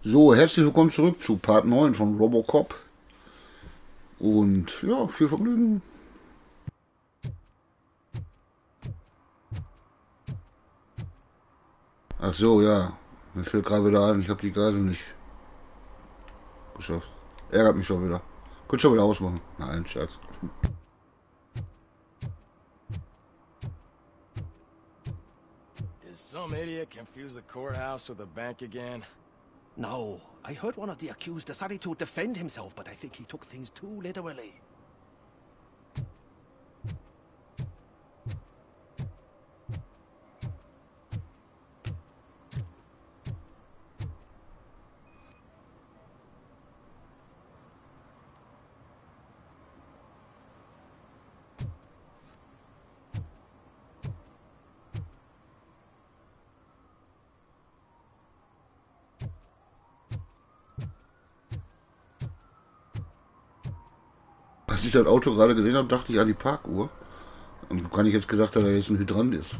So, herzlich willkommen zurück zu Part 9 von Robocop. Und ja, viel Vergnügen. Ach so, ja. Mir fällt gerade wieder ein, ich habe die Geisel nicht geschafft. Ärgert mich schon wieder. Könnt schon wieder ausmachen. Nein, Scherz. Did some idiot confuse the courthouse with a bank again? No, I heard one of the accused decided to defend himself, but I think he took things too literally. Als ich das Auto gerade gesehen habe, dachte ich an die Parkuhr. Und kann ich jetzt gesagt, dass da jetzt ein Hydrant ist.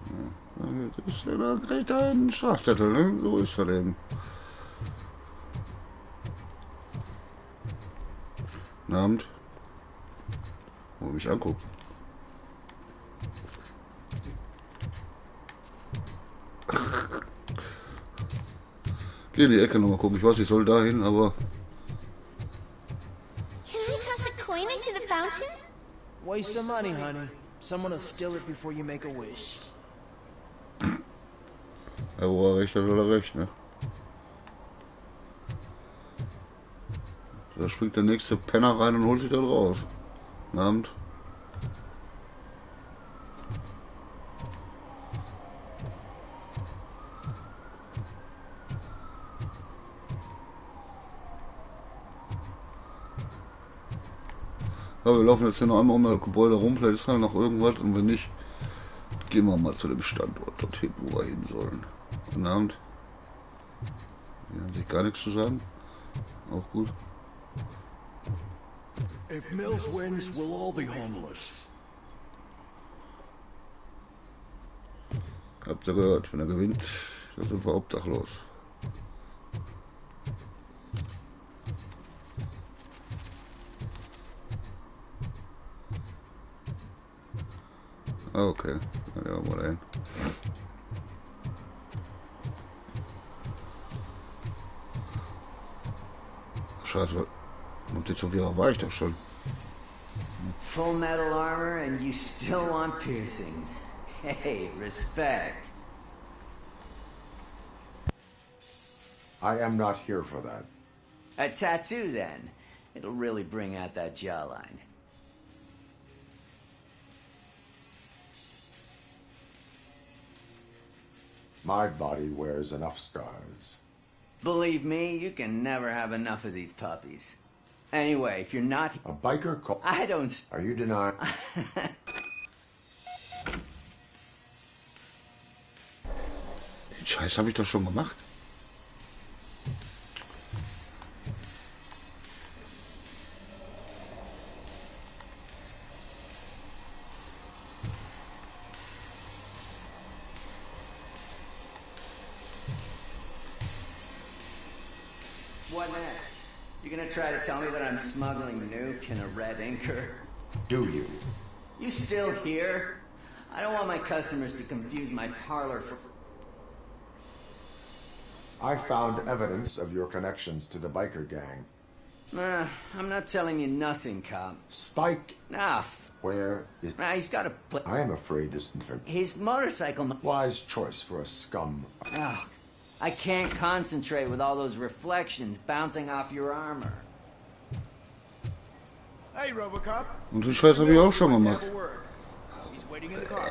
Ja, da kriegt er einen Strafzettel, ne? So ist er eben. Guten Abend. Wo mich anguckt. Geh in die Ecke nochmal gucken. Ich weiß, ich soll da hin, aber. Can I toss a coin into the fountain? Waste of money, honey. Someone will steal it before you make a wish. Ja, wo er recht hat, hat er recht, ne? Da springt der nächste Penner rein und holt sich das raus. Guten Abend. Ja, wir laufen jetzt hier noch einmal um das Gebäude rum, vielleicht ist da noch irgendwas und wenn nicht, gehen wir mal zu dem Standort dorthin, wo wir hin sollen. Guten Abend. Hier haben sich gar nichts zu sagen. Auch gut. If Mills wins, we'll all be homeless. Habt ihr gehört, wenn er gewinnt, dann sind wir obdachlos. Okay, ja, mal dahin. Scheiße, und jetzt wieder war ich doch schon. Full metal armor and you still want piercings. Hey, respect. I am not here for that. A tattoo then. It'll really bring out that jawline. My body wears enough scars. Believe me, you can never have enough of these puppies. Anyway, if you're not... A biker call... I don't... Are you denying... Den Scheiß habe ich doch schon gemacht. What next? You gonna try to tell me that I'm smuggling nuke in a red inker? Do you? You still here? I don't want my customers to confuse my parlor for... I found evidence of your connections to the biker gang. I'm not telling you nothing, cop. Spike, Nah, where is... he's got a... I am afraid this information... His motorcycle... Wise choice for a scum. I can't concentrate with all those reflections bouncing off your armor. Hey, Robocop. Und den Scheiß habe ich auch schon gemacht. He's waiting in the car.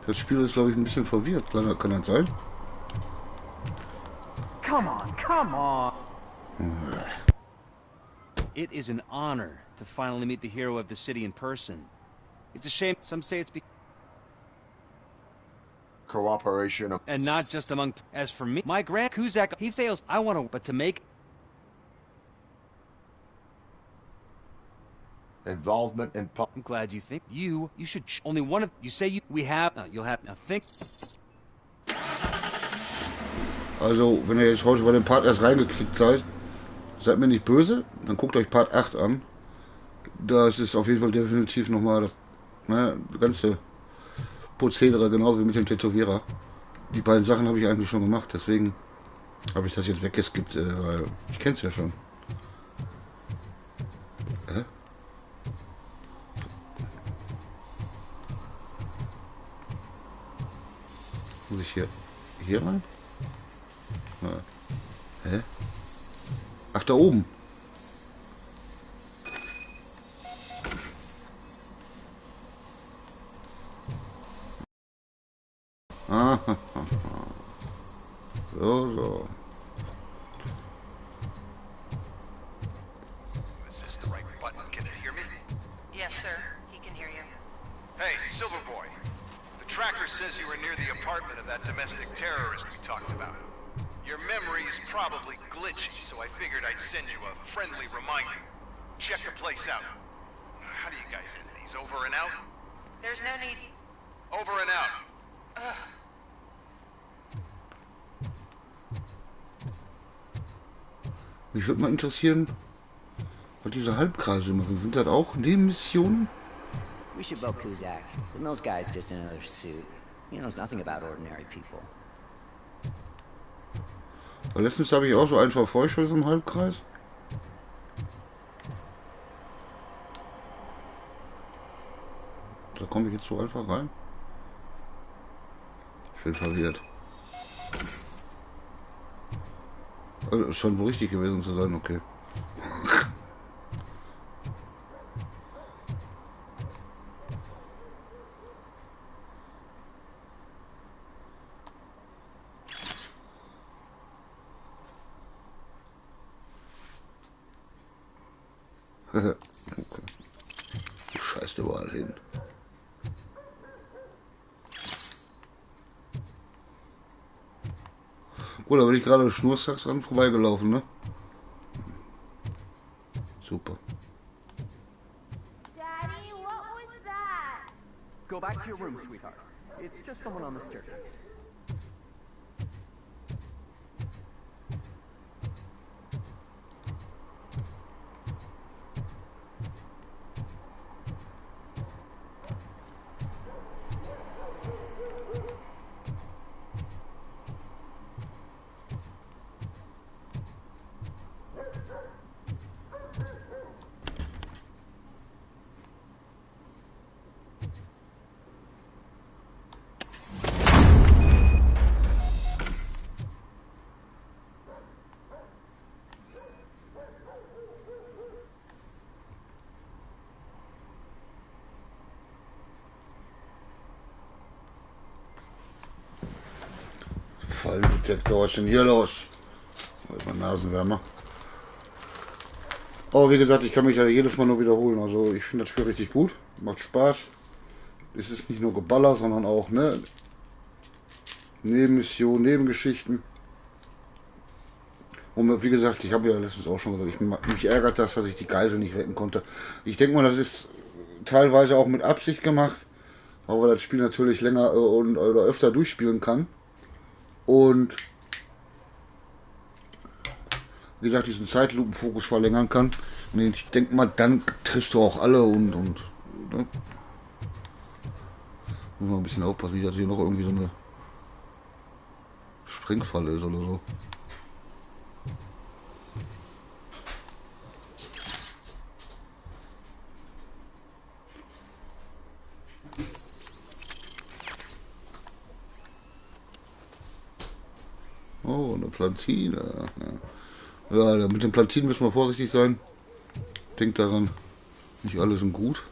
Das Spiel ist, glaube ich, ein bisschen verwirrt. Kann das sein? Come on, come on. It is an honor to finally meet the hero of the city in person. It's a shame some say it's Cooperation of... and not just among... As for me, my grand Kuzak, he fails. I want to... But to make... Involvement in... I'm glad you think... You should... Only one of... You say you... We have... you'll have... Now think... Also, wenn ihr jetzt heute bei dem Part erst reingeklickt seid, seid mir nicht böse, dann guckt euch Part 8 an. Das ist auf jeden Fall definitiv nochmal das ganze Prozedere, genauso wie mit dem Tätowierer. Die beiden Sachen habe ich eigentlich schon gemacht, deswegen habe ich das jetzt weggeskippt, weil ich kenne es ja schon. Hä? Muss ich hier rein? Ja. Hä? Ach, da oben. Ah, so. Is this the right button? Can it hear me? Yes, sir. He can hear you. Hey, Silverboy. The tracker says you were near the apartment of that domestic terrorist we talked about. Your memory is probably glitchy, so I figured I'd send you a friendly reminder. Check the place out. How do you guys end these? Over and out? There's no need. Over and out. Mich würde mal interessieren, was diese Halbkreise machen. Sind das auch Nebenmissionen? We should vote Kuzak. The Mills guy's just in another suit. He knows nothing about ordinary people. Weil letztens habe ich auch so einen verfolgt von so einem Halbkreis. Da komme ich jetzt so einfach rein. Ich bin verwirrt. Also, schon wohl richtig gewesen zu sein, okay. Okay. Du scheißt überall hin. Gut, da bin ich gerade schnurstracks dran vorbeigelaufen, ne? Super. Daddy, what was that? Go back to your room, sweetheart. It's just someone on the staircase. Fallendetektor, was ist denn hier los? Mein Nasenwärmer. Aber wie gesagt, ich kann mich ja jedes Mal nur wiederholen. Also ich finde das Spiel richtig gut. Macht Spaß. Es ist nicht nur Geballer, sondern auch Nebenmissionen, Nebengeschichten. Und wie gesagt, ich habe ja letztens auch schon gesagt, mich ärgert das, dass ich die Geisel nicht retten konnte. Ich denke mal, das ist teilweise auch mit Absicht gemacht, aber das Spiel natürlich länger oder öfter durchspielen kann. Und wie gesagt, diesen Zeitlupenfokus verlängern kann. Und ich denke mal, dann triffst du auch alle und ne? Muss mal ein bisschen aufpassen, nicht, dass hier noch irgendwie so eine Springfalle ist oder so. Oh, eine Plantine. Ja, mit den Plantinen müssen wir vorsichtig sein. Denkt daran, nicht alle sind gut.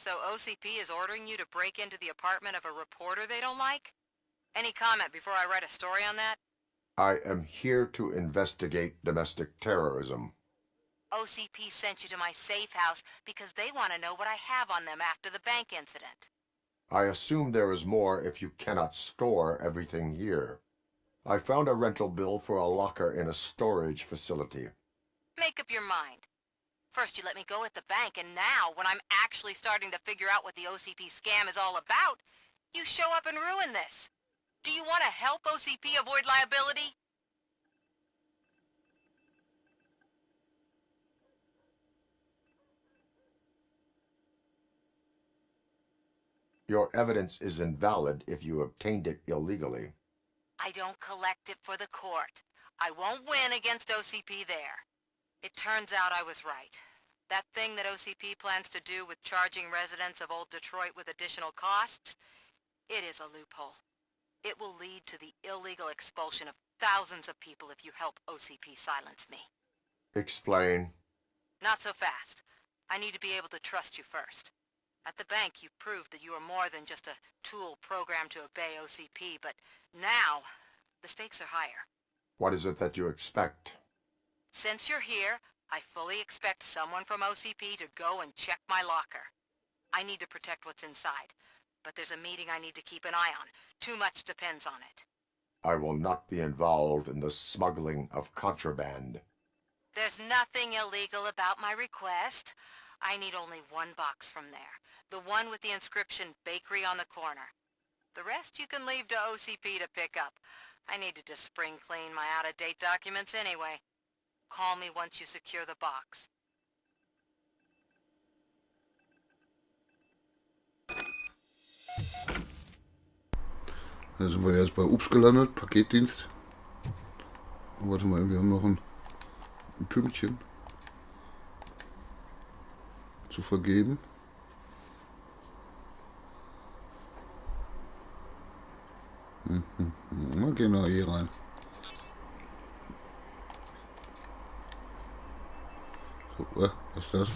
So OCP is ordering you to break into the apartment of a reporter they don't like? Any comment before I write a story on that? I am here to investigate domestic terrorism. OCP sent you to my safe house because they want to know what I have on them after the bank incident. I assume there is more if you cannot store everything here. I found a rental bill for a locker in a storage facility. Make up your mind. First you let me go at the bank, and now, when I'm actually starting to figure out what the OCP scam is all about, you show up and ruin this. Do you want to help OCP avoid liability? Your evidence is invalid if you obtained it illegally. I don't collect it for the court. I won't win against OCP there. It turns out I was right. That thing that OCP plans to do with charging residents of Old Detroit with additional costs, it is a loophole. It will lead to the illegal expulsion of thousands of people if you help OCP silence me. Explain. Not so fast. I need to be able to trust you first. At the bank, you proved that you are more than just a tool programmed to obey OCP, but now, the stakes are higher. What is it that you expect? Since you're here, I fully expect someone from OCP to go and check my locker. I need to protect what's inside, but there's a meeting I need to keep an eye on. Too much depends on it. I will not be involved in the smuggling of contraband. There's nothing illegal about my request. I need only one box from there. The one with the inscription Bakery on the corner. The rest you can leave to OCP to pick up. I needed to spring clean my out-of-date documents anyway. Call me once you secure the box. Da sind wir jetzt bei Ups gelandet, Paketdienst. Warte mal, wir haben noch ein Pünktchen zu vergeben. Na, gehen wir hier rein. So, was ist das?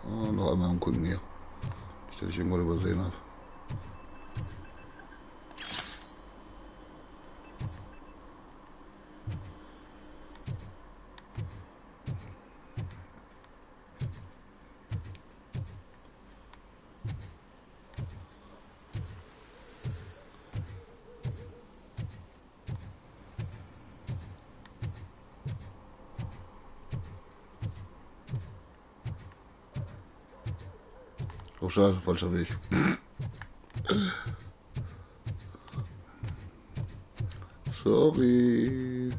Oh, noch einmal umgucken hier. Nicht, dass ich irgendwas übersehen habe. Oh, scheiße, falscher Weg. Sorry.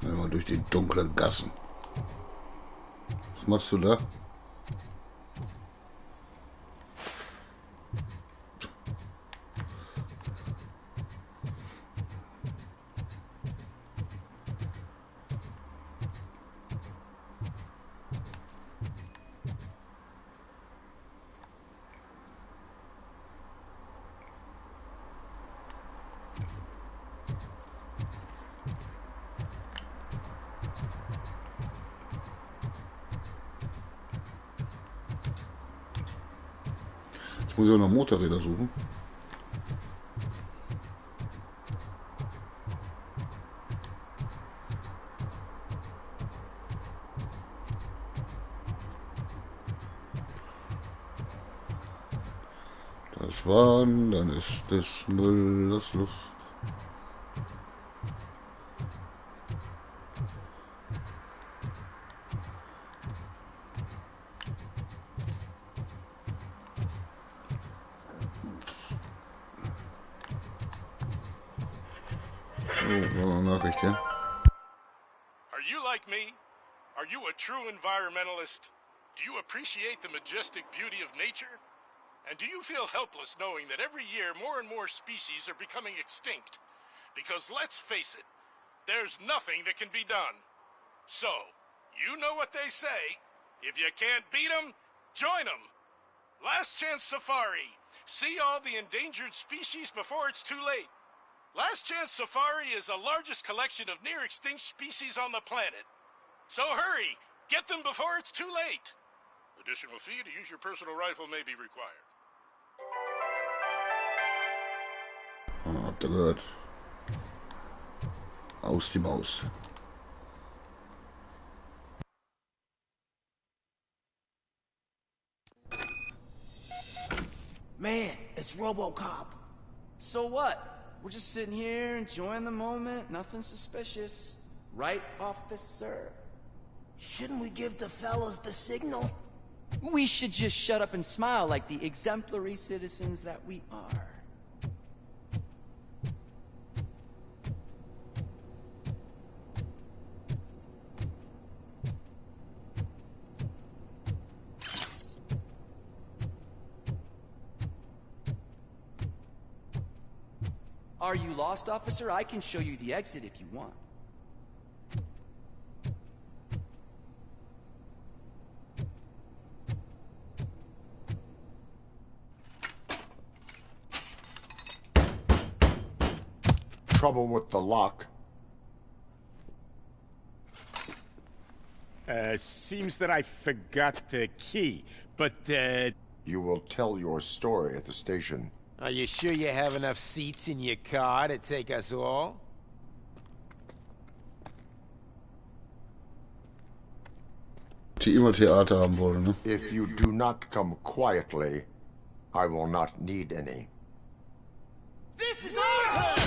Einmal durch die dunklen Gassen. Was machst du da? Jetzt muss ich auch noch Motorräder suchen. Das waren, dann ist das Müll, das Luft. So, eine Nachricht, ja? Are you like me? Are you a true environmentalist? Do you appreciate the majestic beauty of nature? And do you feel helpless knowing that every year more and more species are becoming extinct? Because let's face it, there's nothing that can be done. So, you know what they say. If you can't beat 'em, join 'em. Last Chance Safari. See all the endangered species before it's too late. Last Chance Safari is the largest collection of near-extinct species on the planet. So hurry! Get them before it's too late! Additional fee to use your personal rifle may be required. Ah, habt ihr gehört? Aus die Maus. Man, it's Robocop. So what? We're just sitting here enjoying the moment, nothing suspicious. Right, officer? Shouldn't we give the fellas the signal? We should just shut up and smile like the exemplary citizens that we are. Are you lost, officer? I can show you the exit if you want. Trouble with the lock. Seems that I forgot the key, but, You will tell your story at the station. Are you sure you have enough seats in your car to take us all? Die immer Theater haben wollen, ne? If you do not come quietly, I will not need any. This is our hood!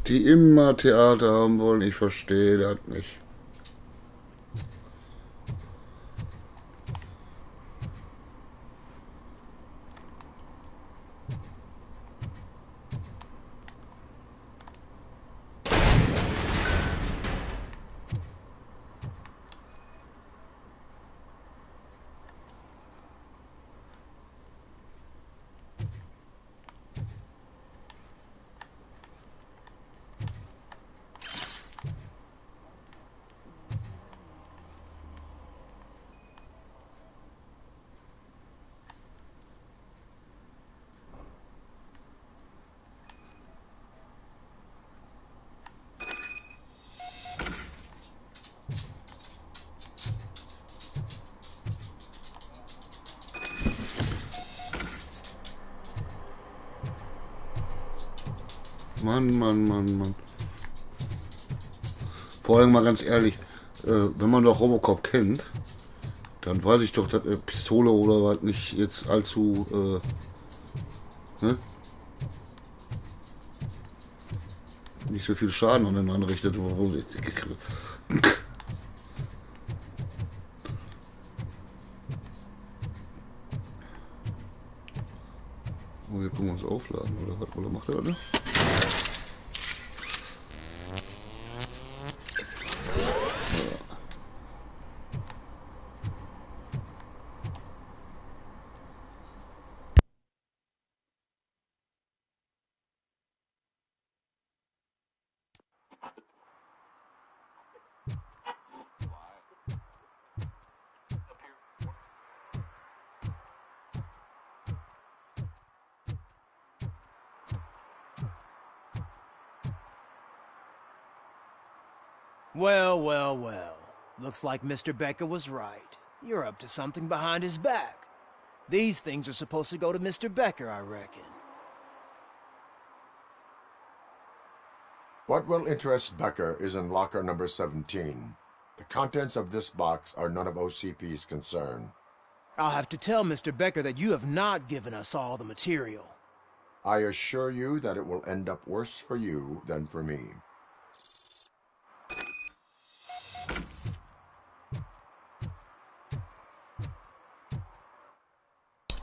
Die immer Theater haben wollen, ich verstehe das nicht. Mann, Mann, Mann, Mann. Vor allem mal ganz ehrlich, wenn man doch Robocop kennt, dann weiß ich doch, dass Pistole oder was nicht jetzt allzu, ne? Nicht so viel Schaden an den anrichtet. Oh, hier können wir uns aufladen, oder was? Oder macht er das? Well, well, well. Looks like Mr. Becker was right. You're up to something behind his back. These things are supposed to go to Mr. Becker, I reckon. What will interest Becker is in locker number 17. The contents of this box are none of OCP's concern. I'll have to tell Mr. Becker that you have not given us all the material. I assure you that it will end up worse for you than for me.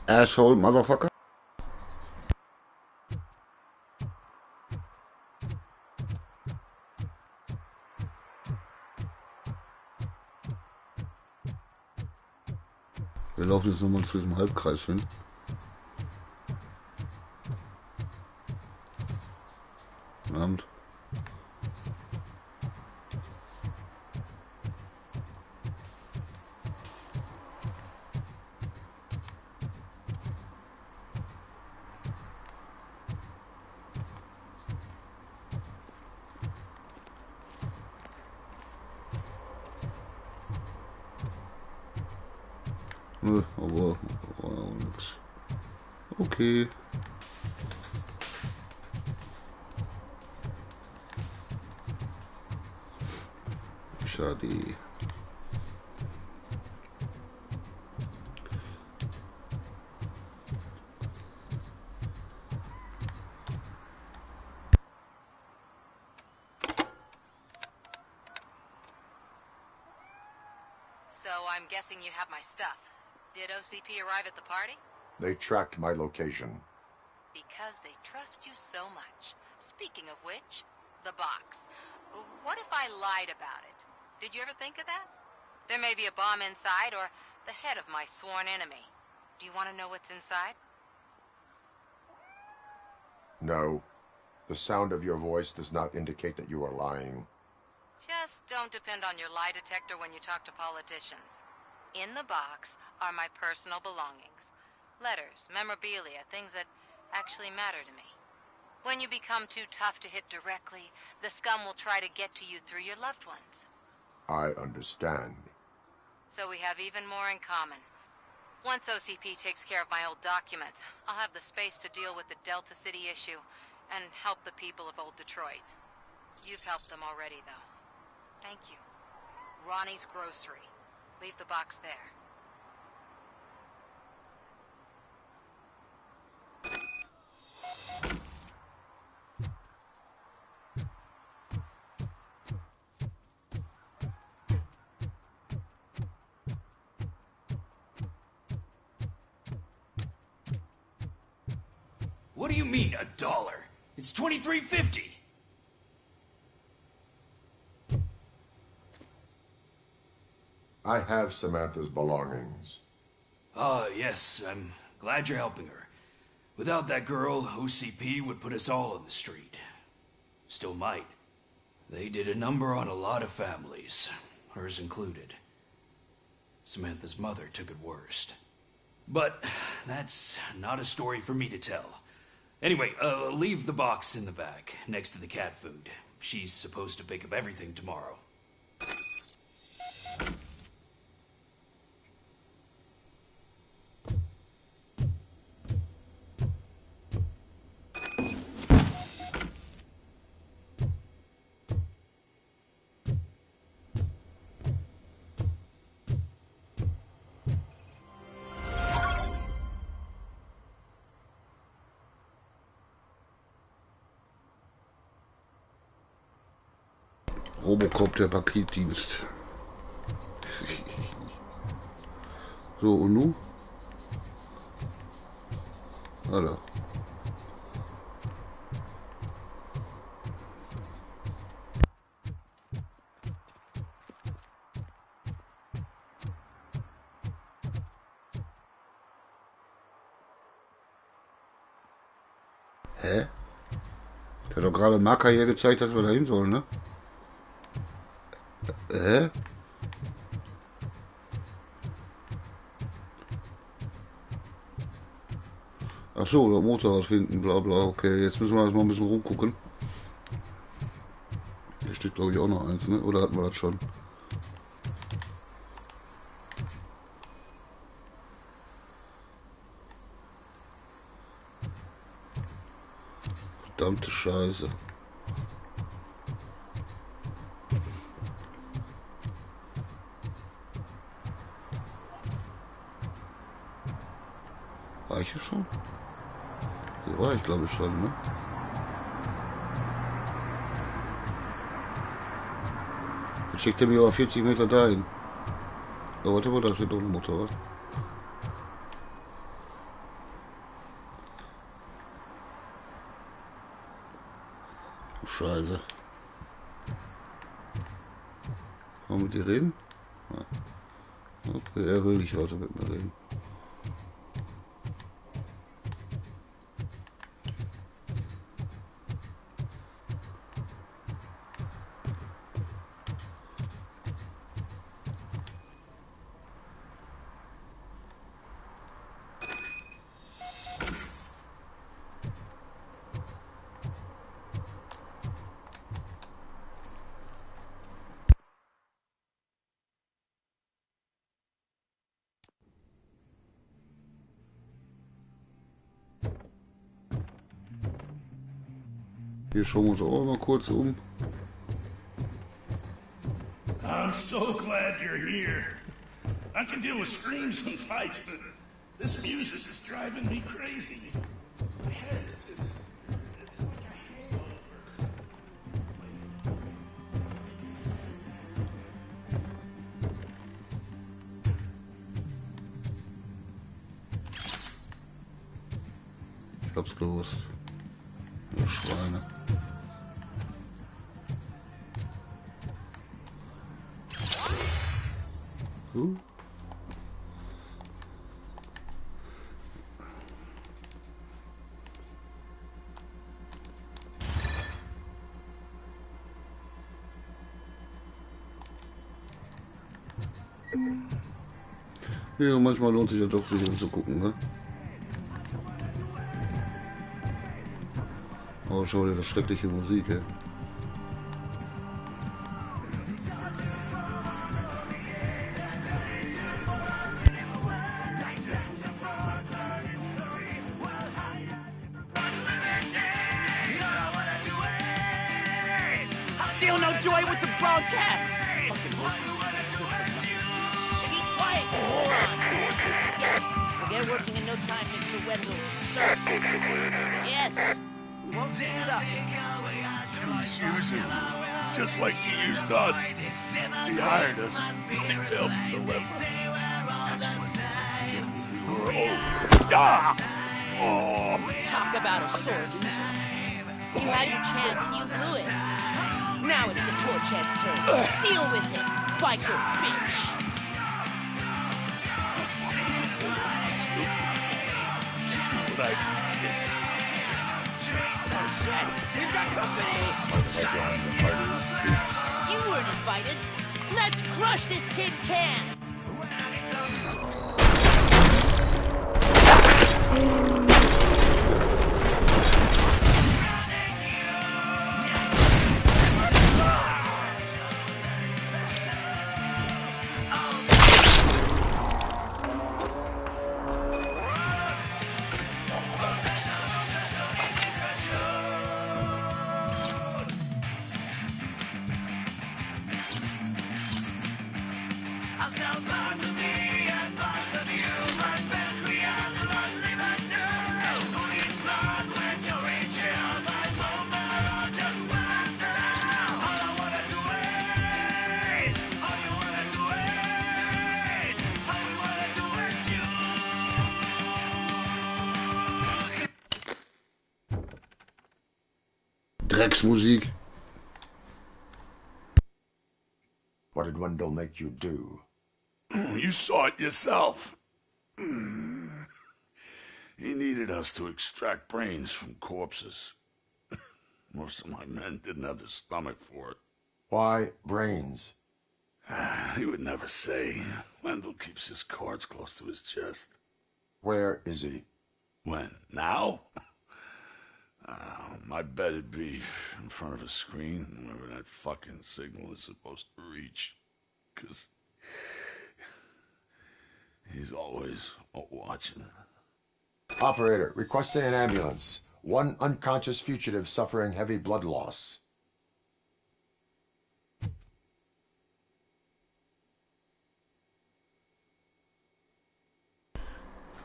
Asshole, motherfucker. Wir laufen jetzt nochmal zu diesem Halbkreis hin. Guten Abend. Aber war auch nix. Okay. Schade. So I'm guessing you have my stuff. Did OCP arrive at the party? They tracked my location. Because they trust you so much. Speaking of which, the box. What if I lied about it? Did you ever think of that? There may be a bomb inside or the head of my sworn enemy. Do you want to know what's inside? No. The sound of your voice does not indicate that you are lying. Just don't depend on your lie detector when you talk to politicians. In the box are my personal belongings. Letters, memorabilia, things that actually matter to me. When you become too tough to hit directly, the scum will try to get to you through your loved ones. I understand. So we have even more in common. Once OCP takes care of my old documents, I'll have the space to deal with the Delta City issue and help the people of Old Detroit. You've helped them already, though. Thank you. Ronnie's Grocery. Leave the box there. What do you mean, $1? It's $23.50. I have Samantha's belongings. Ah, yes, I'm glad you're helping her. Without that girl, OCP would put us all on the street. Still might. They did a number on a lot of families, hers included. Samantha's mother took it worst. But that's not a story for me to tell. Anyway, leave the box in the back, next to the cat food. She's supposed to pick up everything tomorrow. Robocop, der Paketdienst. So, und nun? Alter. Hä? Der hat doch gerade Marker hier gezeigt, dass wir da hin sollen, ne? Hä? Ach so, der Motorrad finden, bla bla, okay, jetzt müssen wir erstmal ein bisschen rumgucken. Hier steht steht, glaube ich, auch noch eins, ne? Oder hatten wir das schon? Verdammte Scheiße. War ich hier schon? Hier war ich, glaube ich, schon, ne? Jetzt schickt er mich aber 40 Meter dahin. Oh, warte mal, da steht doch ein Motorrad. Scheiße. Kann man mit dir reden? Ja. Okay, er will nicht weiter mit mir reden. Hier schauen wir uns auch mal kurz um. I'm so glad you're here. I can deal with screams and fights, but this music is driving me crazy. My head is it's like a hangover. Ich hab's gewusst. Ihr Schweine. Ja, manchmal lohnt sich ja doch, sich umzugucken, ne? Oh, schau dir das schreckliche Musik, ey. Feel no joy with the broadcast! Fucking be quiet! Yes, we'll get working in no time, Mr. Wendell. Sir. Yes. We won't screw it up. He's using you, just like he used us. He hired us, but he failed to deliver. That's when we were old. Ah! Oh! Talk about a sore loser. You had your chance and you blew it. Now it's the Torchhead's turn. Deal with it, biker bitch. But Oh shit, we've got company. You weren't invited. Let's crush this tin can. Drecksmusik. What did Wendell make you do? You saw it yourself. He needed us to extract brains from corpses. Most of my men didn't have the stomach for it. Why brains? He would never say. Wendell keeps his cards close to his chest. Where is he? When? Now? I bet it'd be in front of a screen wherever that fucking signal is supposed to reach. 'Cause he's always watching. Operator, requesting an ambulance. One unconscious fugitive suffering heavy blood loss.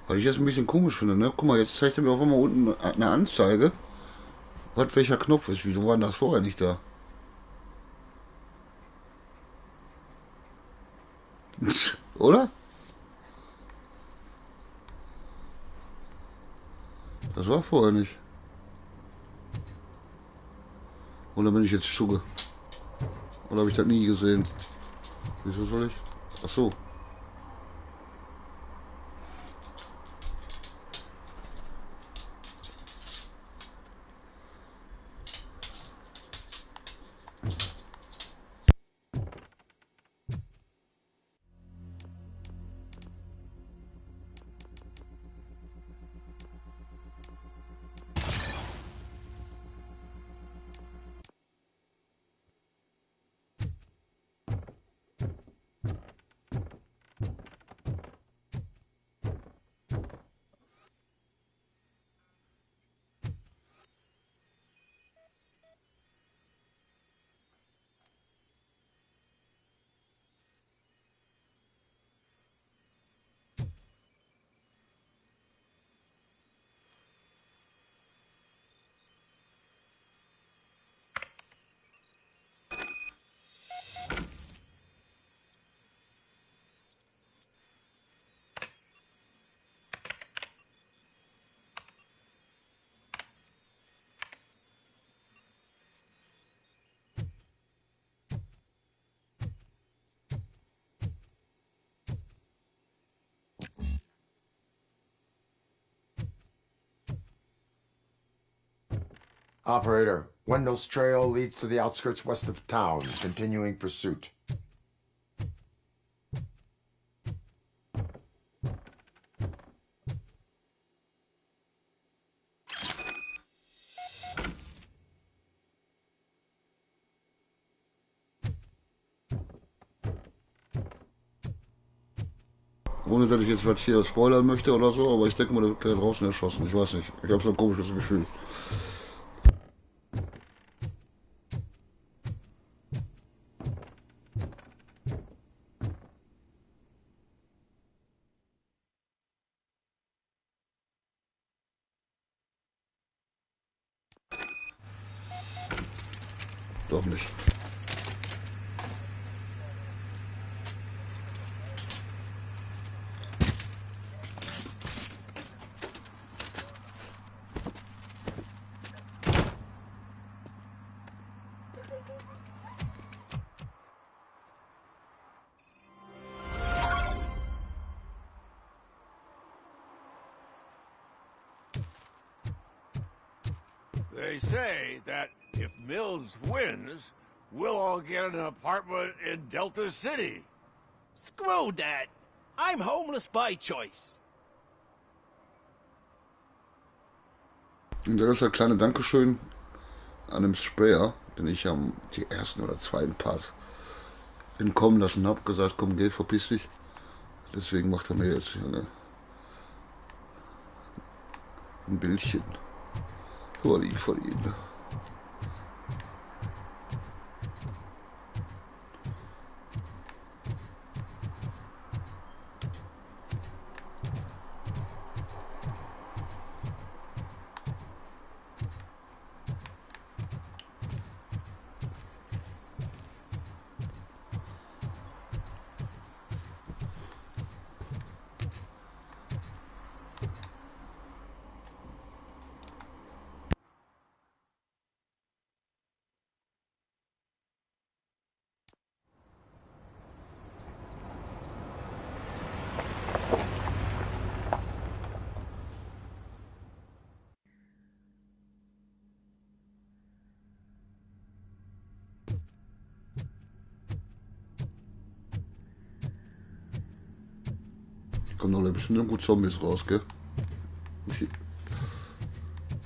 Was ich jetzt ein bisschen komisch finde, ne? Guck mal, jetzt zeigt er mir auf einmal unten eine Anzeige, was welcher Knopf ist. Wieso war denn das vorher nicht da? Oder? Das war vorher nicht. Oder bin ich jetzt Schugge? Oder habe ich das nie gesehen? Wieso soll ich? Ach so. Operator, Wendell's trail leads to the outskirts west of town, continuing pursuit. Ohne dass ich jetzt was hier spoilern möchte oder so, aber ich denke mal, der wird da draußen erschossen. Ich weiß nicht. Ich habe so ein komisches Gefühl. Doch nicht. They say that if Mills wins, we'll all get an apartment in Delta City. Screw that! I'm homeless by choice. Und das ist ein kleines Dankeschön an dem Sprayer, den ich am die ersten oder zweiten Part entkommen lassen habe. Gesagt, komm, geh, verpiss dich. Deswegen macht er mir jetzt ein Bildchen. So lieb von ihm. Kommen doch bestimmt irgendwo Zombies raus, gell?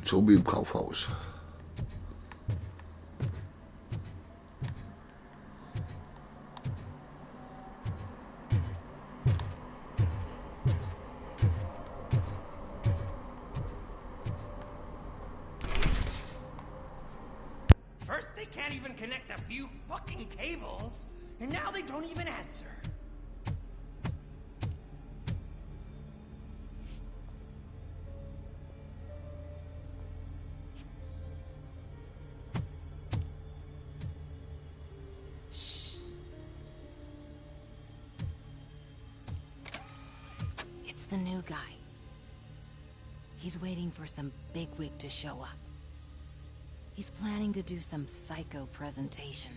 So wie im Kaufhaus. First, they can't even connect a few fucking cables, and now they don't even answer. Shh. It's the new guy. He's waiting for some bigwig to show up. He's planning to do some psycho presentation.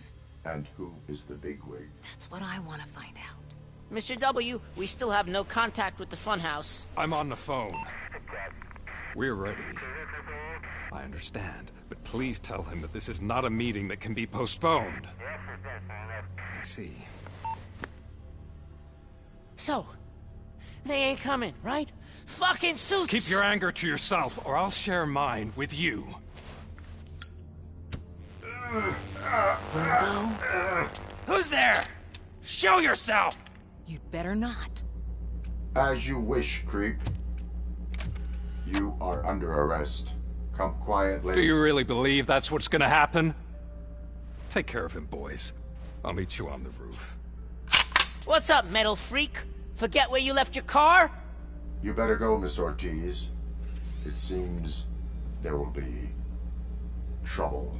And who is the bigwig? That's what I want to find out. Mr. W, we still have no contact with the funhouse. I'm on the phone. We're ready. I understand, but please tell him that this is not a meeting that can be postponed. I see. So, they ain't coming, right? Fucking suits! Keep your anger to yourself, or I'll share mine with you. Robo? Who's there? Show yourself! You'd better not. As you wish, creep. You are under arrest. Come quietly. Do you really believe that's what's gonna happen? Take care of him, boys. I'll meet you on the roof. What's up, metal freak? Forget where you left your car? You better go, Miss Ortiz. It seems there will be trouble.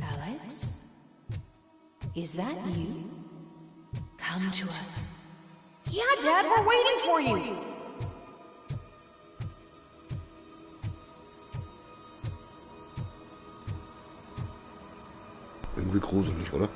Alex? Is that you? Come to us. Yeah, Dad, we're waiting for you! Irgendwie gruselig, oder?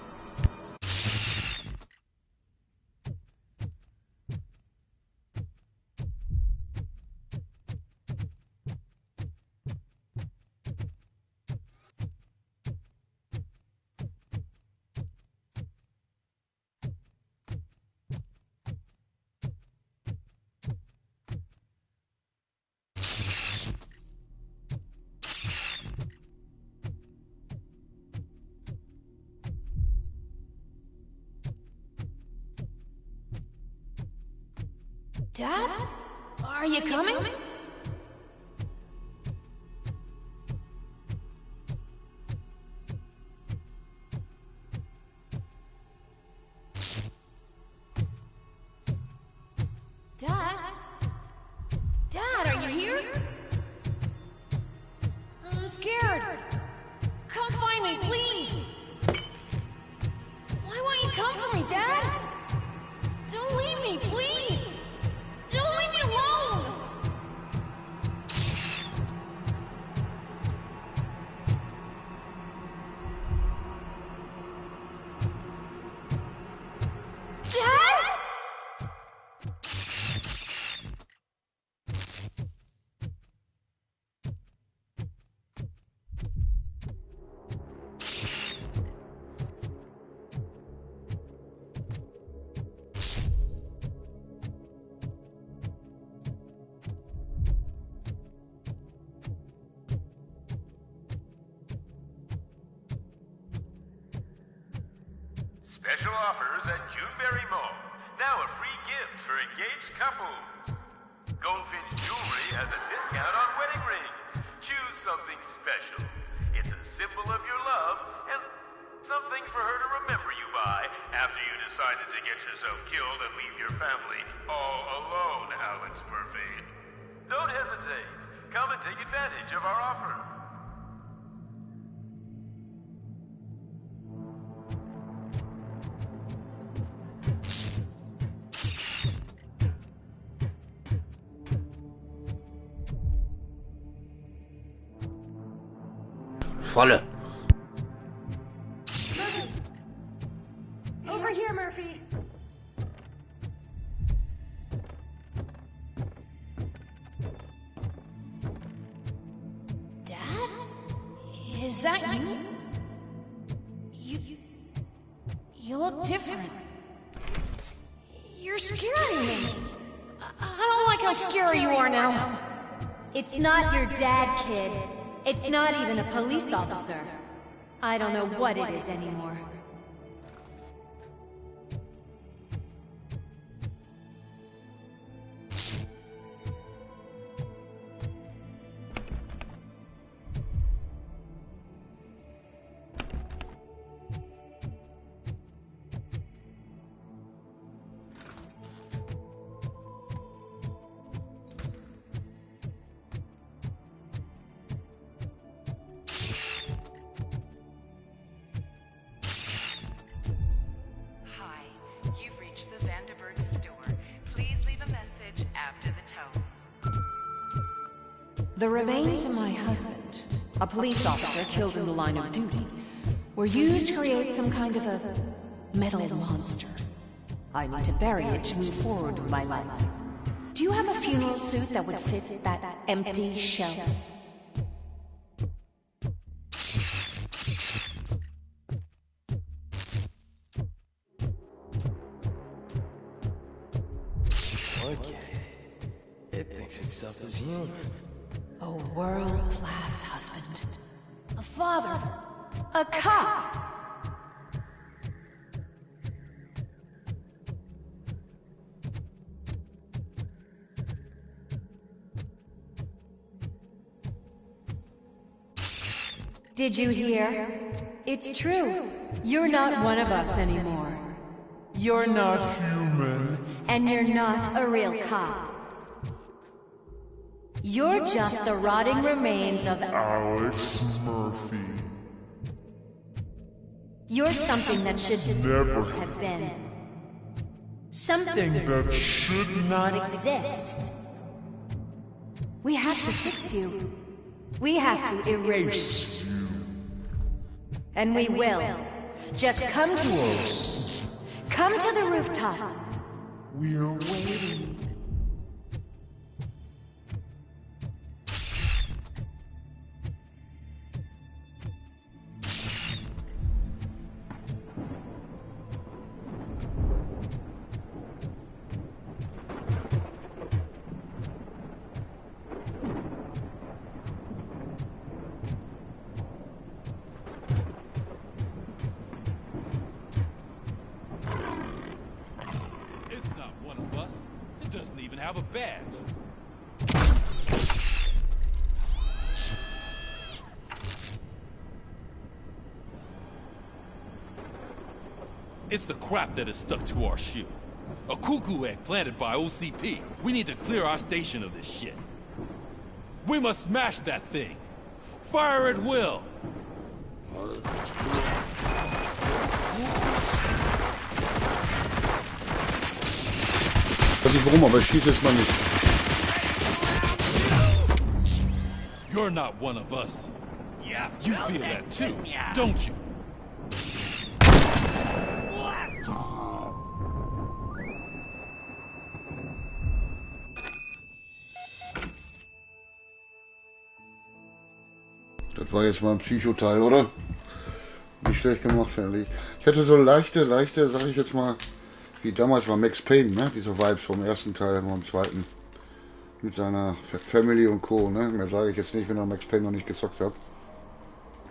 Dad? Are you coming? I'm scared. Come find me, please. Why won't you come for me, Dad? Don't leave me, please. Don't leave me alone. Dad? Special offers at Juneberry Mall. Now a free gift for engaged couples. Goldfinch Jewelry has a discount on wedding rings. Choose something special. It's a symbol of your love and something for her to remember you by after you decided to get yourself killed and leave your family all alone, Alex Murphy. Don't hesitate. Come and take advantage of our offer. Falle. Over here, Murphy. Dad? Is that you? You look different. You're scaring me. I don't like how scary you are now. It's not your dad, kid. It's not even a police officer. I don't know what it is anymore. The remains of my husband, a police officer killed in the line of duty, were used to create some kind of a metal monster. I need to bury it to move forward with my life. Do you have a funeral suit that would fit that empty shell? Okay. It thinks itself as human. A world-class husband. A father. A cop. Did you hear? It's true. You're not one of us anymore. You're not human. And you're not a real cop. You're just the rotting remains of Alex Murphy. You're something that should never have been. Something that should not exist. We have to fix you. We have to erase you. And we will. Just come to us. Come to the rooftop. We're waiting. Have a badge. It's the crap that is stuck to our shoe. A cuckoo egg planted by OCP. We need to clear our station of this shit. We must smash that thing. fire at will. Ich weiß nicht warum, aber ich schieße jetzt mal nicht. You're not one of us. You feel that too, don't you? Das war jetzt mal ein Psychoteil, oder? Nicht schlecht gemacht, ehrlich. Ich hätte so leichte, sag ich jetzt mal, wie damals bei Max Payne, ne? Diese Vibes vom ersten Teil und vom zweiten. Mit seiner Family und Co., ne? Mehr sage ich jetzt nicht, wenn ihr Max Payne noch nicht gezockt habt.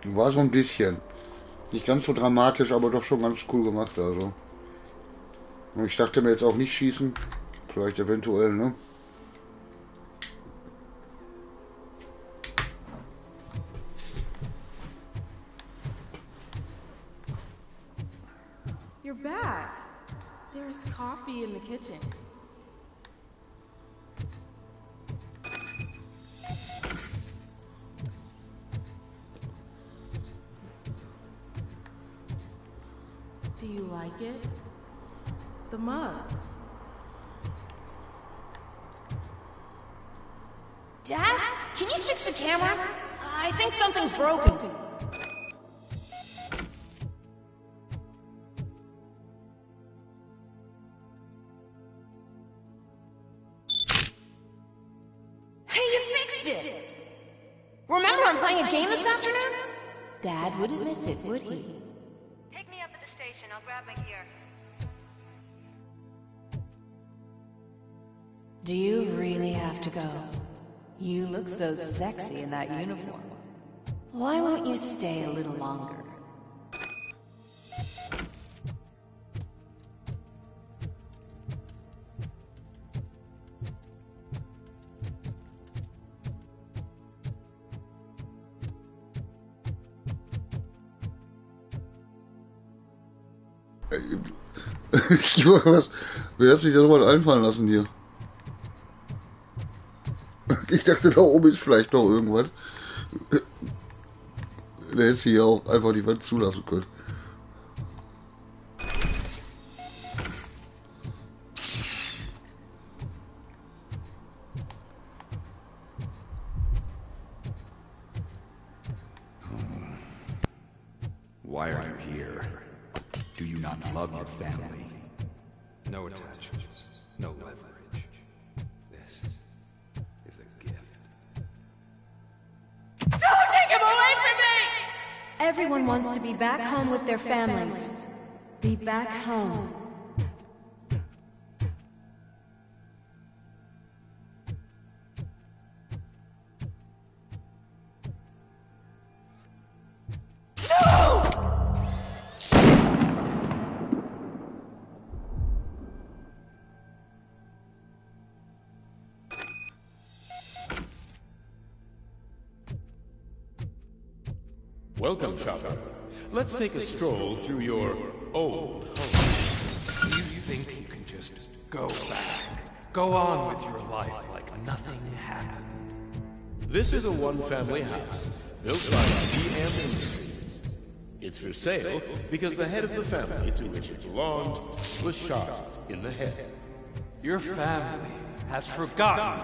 War so ein bisschen. Nicht ganz so dramatisch, aber doch schon ganz cool gemacht, also. Und ich dachte mir jetzt auch nicht schießen. Vielleicht eventuell, ne? You're back. There's coffee in the kitchen. Do you like it? The mug. Dad, can you fix the camera? I think something's broken. Hey, you fixed it! Remember I'm playing a game this afternoon? Dad wouldn't miss it, would he? Pick me up at the station. I'll grab my gear. Do you really have to go? You look so sexy in that uniform. Why won't you stay a little longer? Wer hat sich das mal einfallen lassen hier? Ich dachte, da oben ist vielleicht noch irgendwas. Der hätte hier auch einfach die Wand zulassen können. Why are you here? Do you not love your family? No attachments, no leverage. This is a gift. Don't take him away from me! Everyone wants to be back home with their families. Be back home. Welcome, shopper. Let's take a stroll through your old home. You think you can just go back? Go on with your life like nothing happened? This is a one-family house built by DM Industries. It's for sale because the head of the family to which it belonged was shot in the head. Your family has forgotten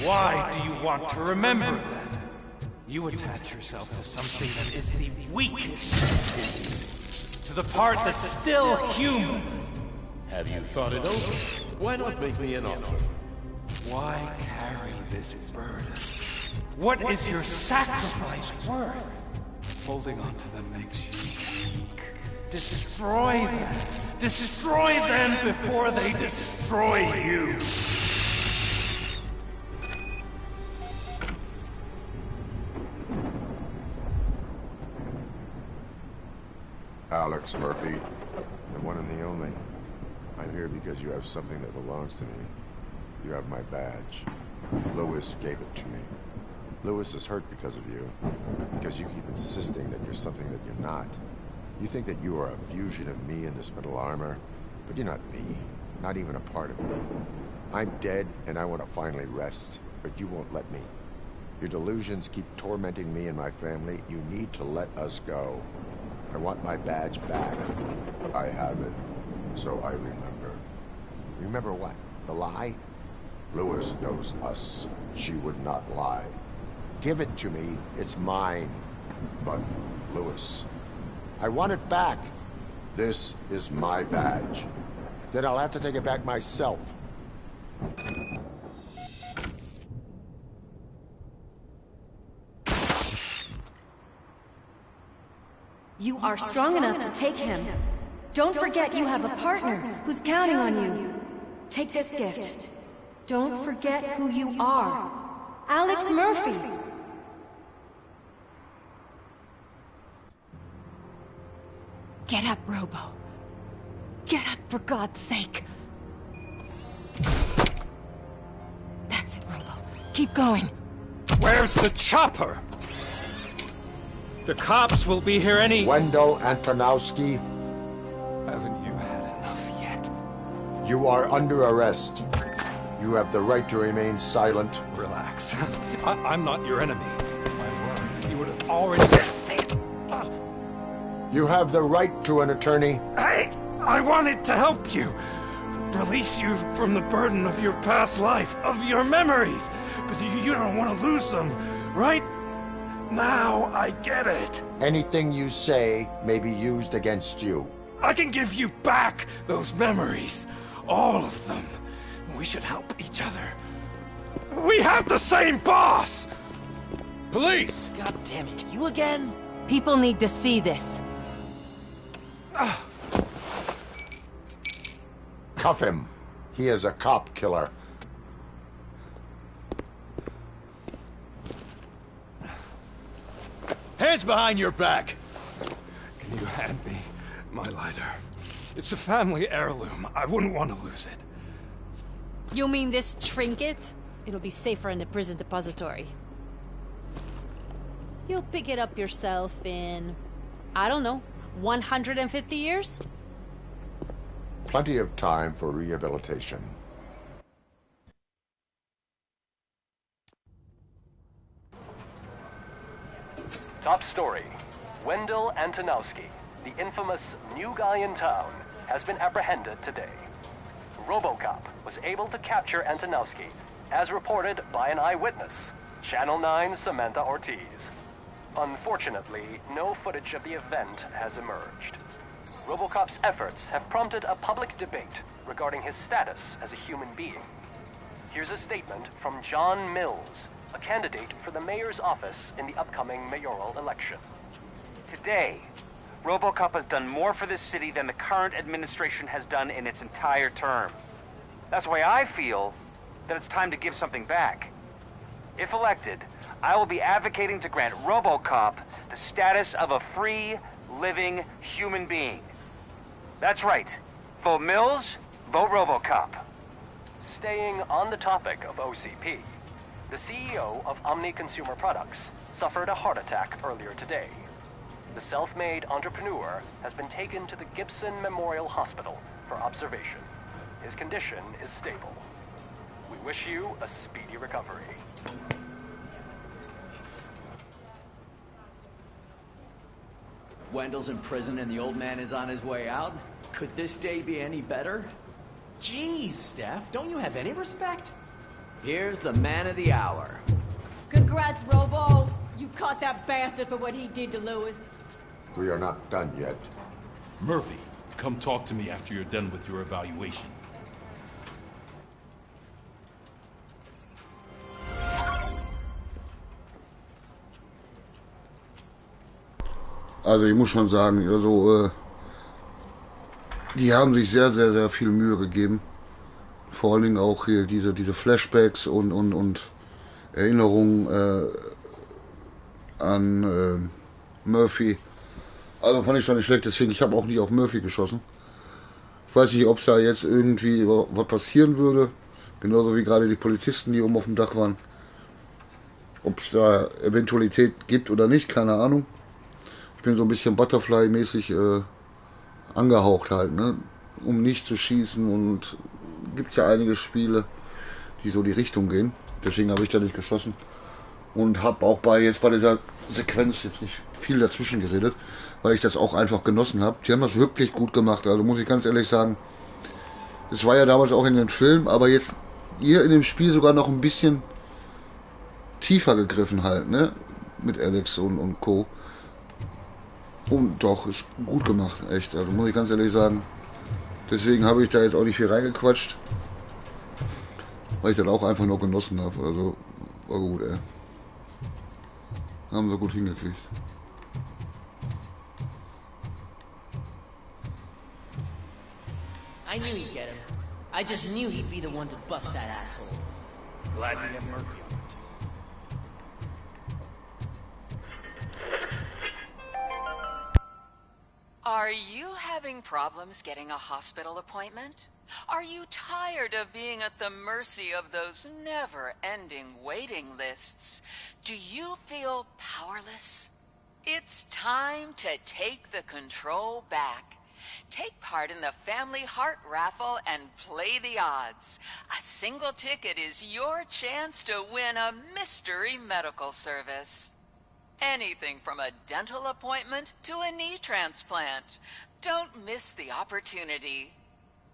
you. Why do you want to remember them? You attach yourself to something that is the weakest in you, to the part that's still human. Have you thought it over? Why not make me an offer? Why carry this burden? What is your sacrifice worth? Holding on to them makes you weak. Destroy them. Destroy them before they destroy you. Alex Murphy, the one and the only. I'm here because you have something that belongs to me. You have my badge. Lewis gave it to me. Lewis is hurt because of you. Because you keep insisting that you're something that you're not. You think that you are a fusion of me in this metal armor, but you're not me. Not even a part of me. I'm dead, and I want to finally rest, but you won't let me. Your delusions keep tormenting me and my family. You need to let us go. I want my badge back. I have it, so I remember. Remember what? The lie? Lewis knows us. She would not lie. Give it to me. It's mine. But, Lewis, I want it back. This is my badge. Then I'll have to take it back myself. You are strong enough to take him. Don't forget you have a partner who's counting on you. Take this gift. Don't forget who you are. Alex Murphy. Get up, Robo. Get up, for God's sake. That's it, Robo. Keep going. Where's the chopper? The cops will be here any... Wendell Antonowski. Haven't you had enough yet? You are under arrest. You have the right to remain silent. Relax. I'm not your enemy. If I were, you would have already... You have the right to an attorney. I wanted to help you. Release you from the burden of your past life, of your memories. But you don't want to lose them, right? Now I get it. Anything you say may be used against you. I can give you back those memories. All of them. We should help each other. We have the same boss! Police! God damn it, you again? People need to see this. Cuff him. He is a cop killer. Hands behind your back! Can you hand me my lighter? It's a family heirloom. I wouldn't want to lose it. You mean this trinket? It'll be safer in the prison depository. You'll pick it up yourself in, I don't know, 150 years? Plenty of time for rehabilitation. Top story. Wendell Antonowski, the infamous new guy in town, has been apprehended today. Robocop was able to capture Antonowski, as reported by an eyewitness, Channel 9's Samantha Ortiz. Unfortunately, no footage of the event has emerged. Robocop's efforts have prompted a public debate regarding his status as a human being. Here's a statement from John Mills, a candidate for the mayor's office in the upcoming mayoral election. Today, Robocop has done more for this city than the current administration has done in its entire term. That's why I feel that it's time to give something back. If elected, I will be advocating to grant Robocop the status of a free, living human being. That's right. Vote Mills, vote Robocop. Staying on the topic of OCP, the CEO of Omni Consumer Products suffered a heart attack earlier today. The self-made entrepreneur has been taken to the Gibson Memorial Hospital for observation. His condition is stable. We wish you a speedy recovery. Wendell's in prison and the old man is on his way out? Could this day be any better? Jeez, Steph, don't you have any respect? Here's the man of the hour. Congrats, Robo! You caught that bastard for what he did to Lewis. We are not done yet. Murphy, come talk to me after you're done with your evaluation. Also ich muss schon sagen, also die haben sich sehr, sehr, sehr viel Mühe gegeben. Vor allen Dingen auch hier diese Flashbacks und Erinnerungen an Murphy. Also fand ich schon nicht schlecht, deswegen ich habe auch nicht auf Murphy geschossen. Ich weiß nicht, ob es da jetzt irgendwie was passieren würde. Genauso wie gerade die Polizisten, die oben auf dem Dach waren. Ob es da Eventualität gibt oder nicht, keine Ahnung. Ich bin so ein bisschen Butterfly-mäßig angehaucht halt, ne? Um nicht zu schießen, und gibt es ja einige Spiele, die so die Richtung gehen. Deswegen habe ich da nicht geschossen. Und habe auch jetzt bei dieser Sequenz jetzt nicht viel dazwischen geredet, weil ich das auch einfach genossen habe. Die haben das wirklich gut gemacht, also muss ich ganz ehrlich sagen. Es war ja damals auch in den Film, aber jetzt hier in dem Spiel sogar noch ein bisschen tiefer gegriffen halt, ne? Mit Alex und Co. Und doch, ist gut gemacht, echt. Also muss ich ganz ehrlich sagen. Deswegen habe ich da jetzt auch nicht viel reingequatscht. Weil ich das auch einfach nur genossen habe. Also war gut, ey. Haben sie gut hingekriegt. I knew he'd get him. I just knew he'd be the one to bust that asshole. Glad we have Murphy on it. Are you having problems getting a hospital appointment? Are you tired of being at the mercy of those never-ending waiting lists? Do you feel powerless? It's time to take the control back. Take part in the Family Heart Raffle and play the odds. A single ticket is your chance to win a mystery medical service. Anything from a dental appointment to a knee transplant. Don't miss the opportunity.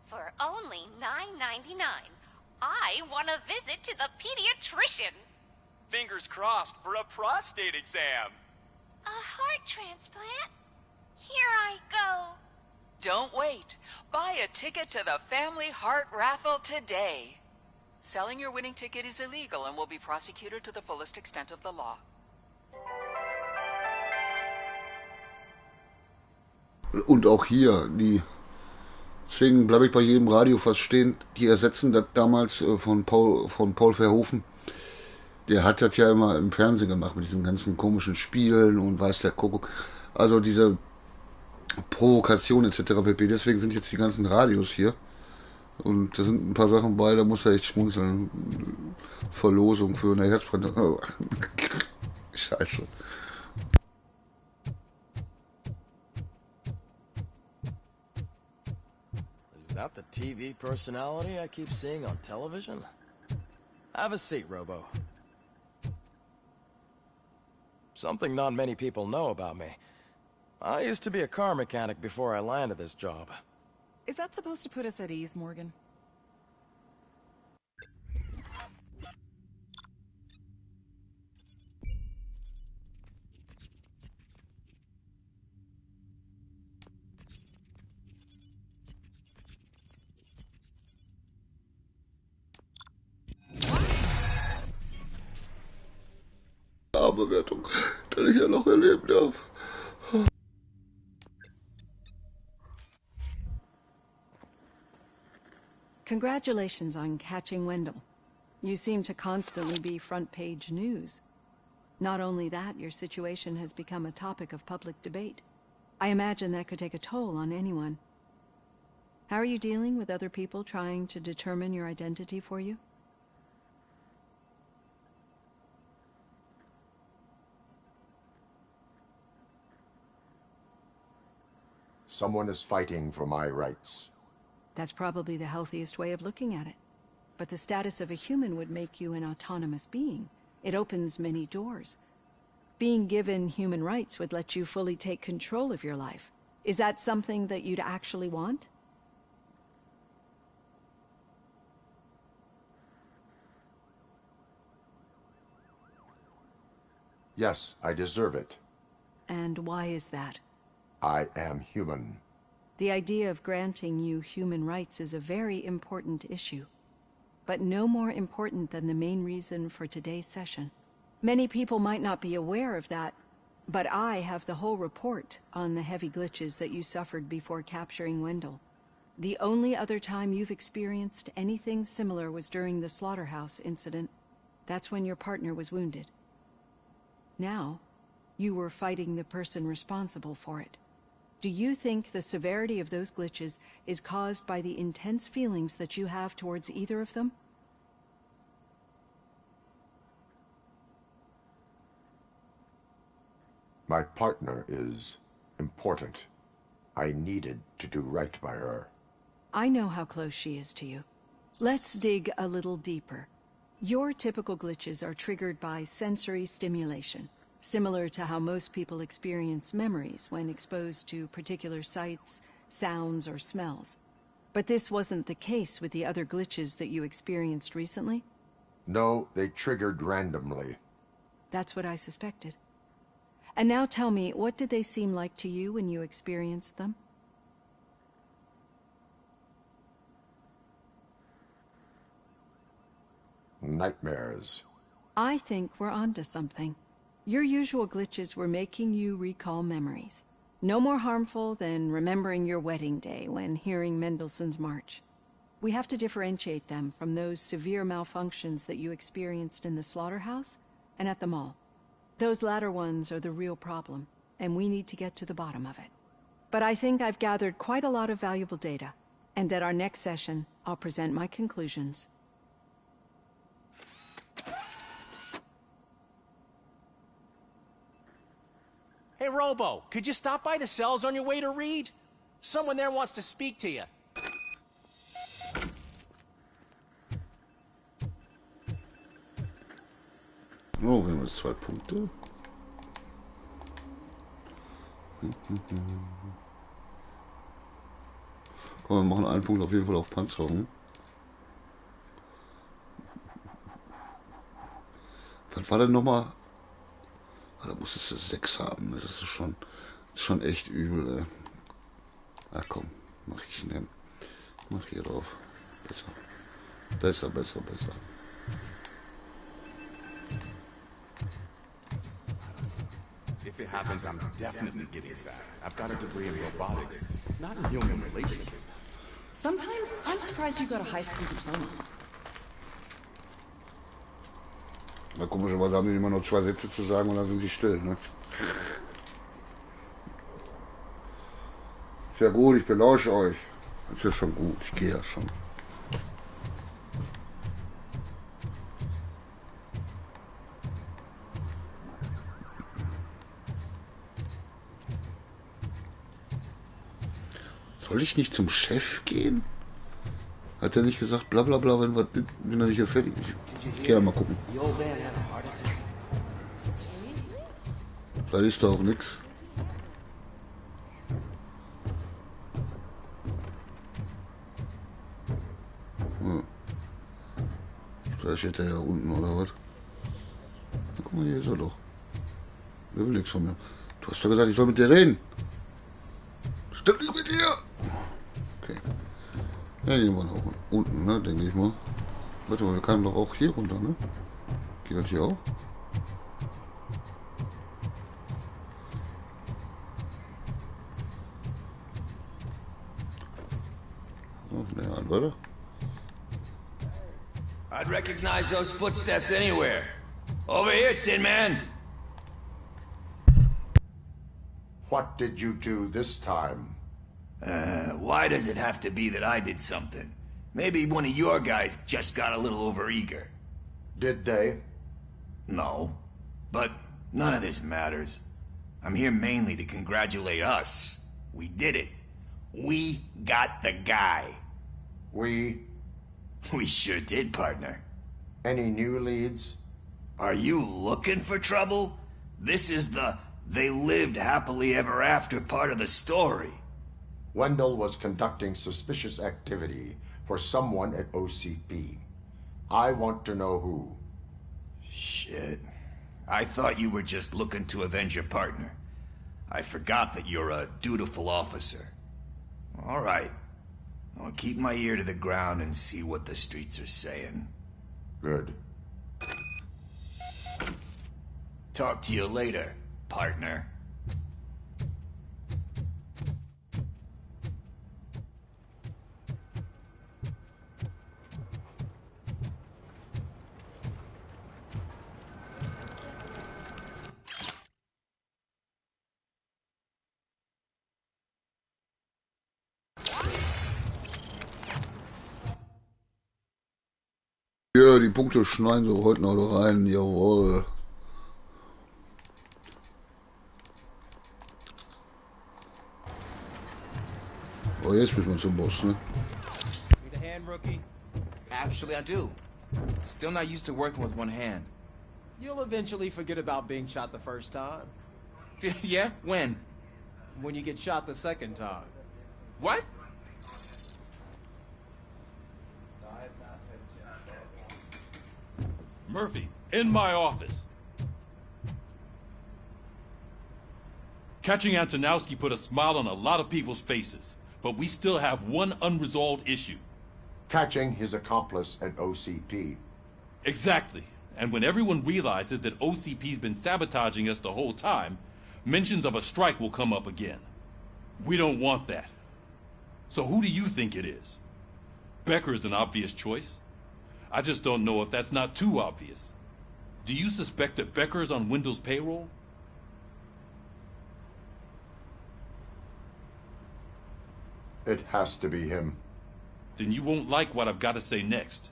For only $9.99, I want to visit to the pediatrician. Fingers crossed for a prostate exam. A heart transplant? Here I go. Don't wait. Buy a ticket to the Family Heart Raffle today. Selling your winning ticket is illegal and will be prosecuted to the fullest extent of the law. Und auch hier, deswegen bleibe ich bei jedem Radio fast stehen, die ersetzen das damals von Paul Verhoeven. Der hat das ja immer im Fernsehen gemacht mit diesen ganzen komischen Spielen und weiß der Kuckuck. Also diese Provokation etc. pp. Deswegen sind jetzt die ganzen Radios hier. Und da sind ein paar Sachen bei, da muss er echt schmunzeln. Verlosung für eine Herzbrand. Scheiße. Is that the TV personality I keep seeing on television? Have a seat, Robo. Something not many people know about me. I used to be a car mechanic before I landed this job. Is that supposed to put us at ease, Morgan? Bewertung, die ich ja noch erleben darf. Congratulations on catching Wendell. You seem to constantly be front-page news. Not only that, your situation has become a topic of public debate. I imagine that could take a toll on anyone. How are you dealing with other people trying to determine your identity for you? Someone is fighting for my rights. That's probably the healthiest way of looking at it. But the status of a human would make you an autonomous being. It opens many doors. Being given human rights would let you fully take control of your life. Is that something that you'd actually want? Yes, I deserve it. And why is that? I am human. The idea of granting you human rights is a very important issue, but no more important than the main reason for today's session. Many people might not be aware of that, but I have the whole report on the heavy glitches that you suffered before capturing Wendell. The only other time you've experienced anything similar was during the slaughterhouse incident. That's when your partner was wounded. Now, you were fighting the person responsible for it. Do you think the severity of those glitches is caused by the intense feelings that you have towards either of them? My partner is important. I needed to do right by her. I know how close she is to you. Let's dig a little deeper. Your typical glitches are triggered by sensory stimulation, similar to how most people experience memories when exposed to particular sights, sounds, or smells. But this wasn't the case with the other glitches that you experienced recently? No, they triggered randomly. That's what I suspected. And now tell me, what did they seem like to you when you experienced them? Nightmares. I think we're onto something. Your usual glitches were making you recall memories. No more harmful than remembering your wedding day when hearing Mendelssohn's March. We have to differentiate them from those severe malfunctions that you experienced in the slaughterhouse and at the mall. Those latter ones are the real problem, and we need to get to the bottom of it. But I think I've gathered quite a lot of valuable data, and at our next session, I'll present my conclusions. Hey, Robo, could you stop by the cells on your way to Reed? Someone there wants to speak to you. Oh, wir haben jetzt 2 Punkte. Komm, wir machen einen Punkt auf jeden Fall auf Panzerung. Was war denn nochmal? Da musstest du 6 haben. Das ist schon echt übel. Ey. Ach komm, mach ich denn? Mach hier drauf. Besser. If it happens, I'm definitely getting sad. I've got a degree in robotics, not in human relations. Sometimes I'm surprised you got a high school diploma. Na, komischerweise haben die immer nur 2 Sätze zu sagen und dann sind die still, ne? Ist ja gut, ich belausche euch. Ist ja schon gut, ich gehe ja schon. Soll ich nicht zum Chef gehen? Hat er nicht gesagt, bla bla bla, wenn er nicht hier fertig ist? Ich gehe mal gucken. Vielleicht ist da auch nichts. Ja. Vielleicht steht er ja unten oder was? Na, guck mal, hier ist er doch. Der will nichts von mir. Du hast doch gesagt, ich soll mit dir reden. Stimmt nicht mit dir! Okay. Ja, gehen wir nach unten, ne, denke ich mal. Warte mal, wir können doch auch hier runter, ne? Geht das hier auch? Oh, ne, an, warte. I'd recognize those footsteps anywhere. Over here, Tin Man! What did you do this time? Why does it have to be that I did something? Maybe one of your guys just got a little overeager. Did they? No. But none of this matters. I'm here mainly to congratulate us. We did it. We got the guy. We sure did, partner. Any new leads? Are you looking for trouble? This is the "they lived happily ever after" part of the story. Wendell was conducting suspicious activity for someone at OCP. I want to know who. Shit. I thought you were just looking to avenge your partner. I forgot that you're a dutiful officer. All right. I'll keep my ear to the ground and see what the streets are saying. Good. Talk to you later, partner. Ja, die Punkte schneiden sie heute noch rein, jawohl. Oh, jetzt müssen wir zum Boss, ne? Need a hand, rookie? Actually, I do. Still not used to working with one hand. You'll eventually forget about being shot the first time. Yeah? When? When you get shot the second time. What? Murphy, in my office. Catching Antonowski put a smile on a lot of people's faces, but we still have one unresolved issue. Catching his accomplice at OCP. Exactly. And when everyone realizes that OCP's been sabotaging us the whole time, mentions of a strike will come up again. We don't want that. So who do you think it is? Becker is an obvious choice. I just don't know if that's not too obvious. Do you suspect that Becker is on Wendell's payroll? It has to be him. Then you won't like what I've got to say next.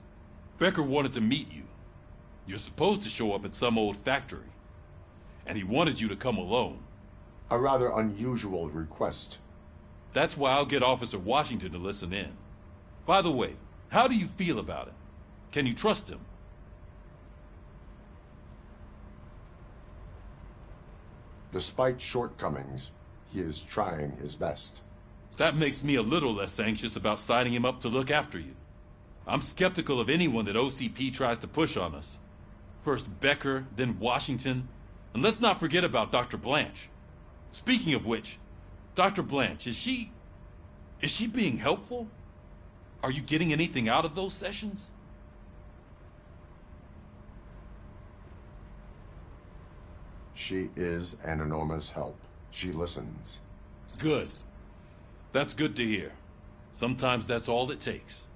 Becker wanted to meet you. You're supposed to show up at some old factory. And he wanted you to come alone. A rather unusual request. That's why I'll get Officer Washington to listen in. By the way, how do you feel about it? Can you trust him? Despite shortcomings, he is trying his best. That makes me a little less anxious about signing him up to look after you. I'm skeptical of anyone that OCP tries to push on us. First Becker, then Washington, and let's not forget about Dr. Blanche. Speaking of which, Dr. Blanche, is she being helpful? Are you getting anything out of those sessions? She is an enormous help. She listens. Good. That's good to hear. Sometimes that's all it takes.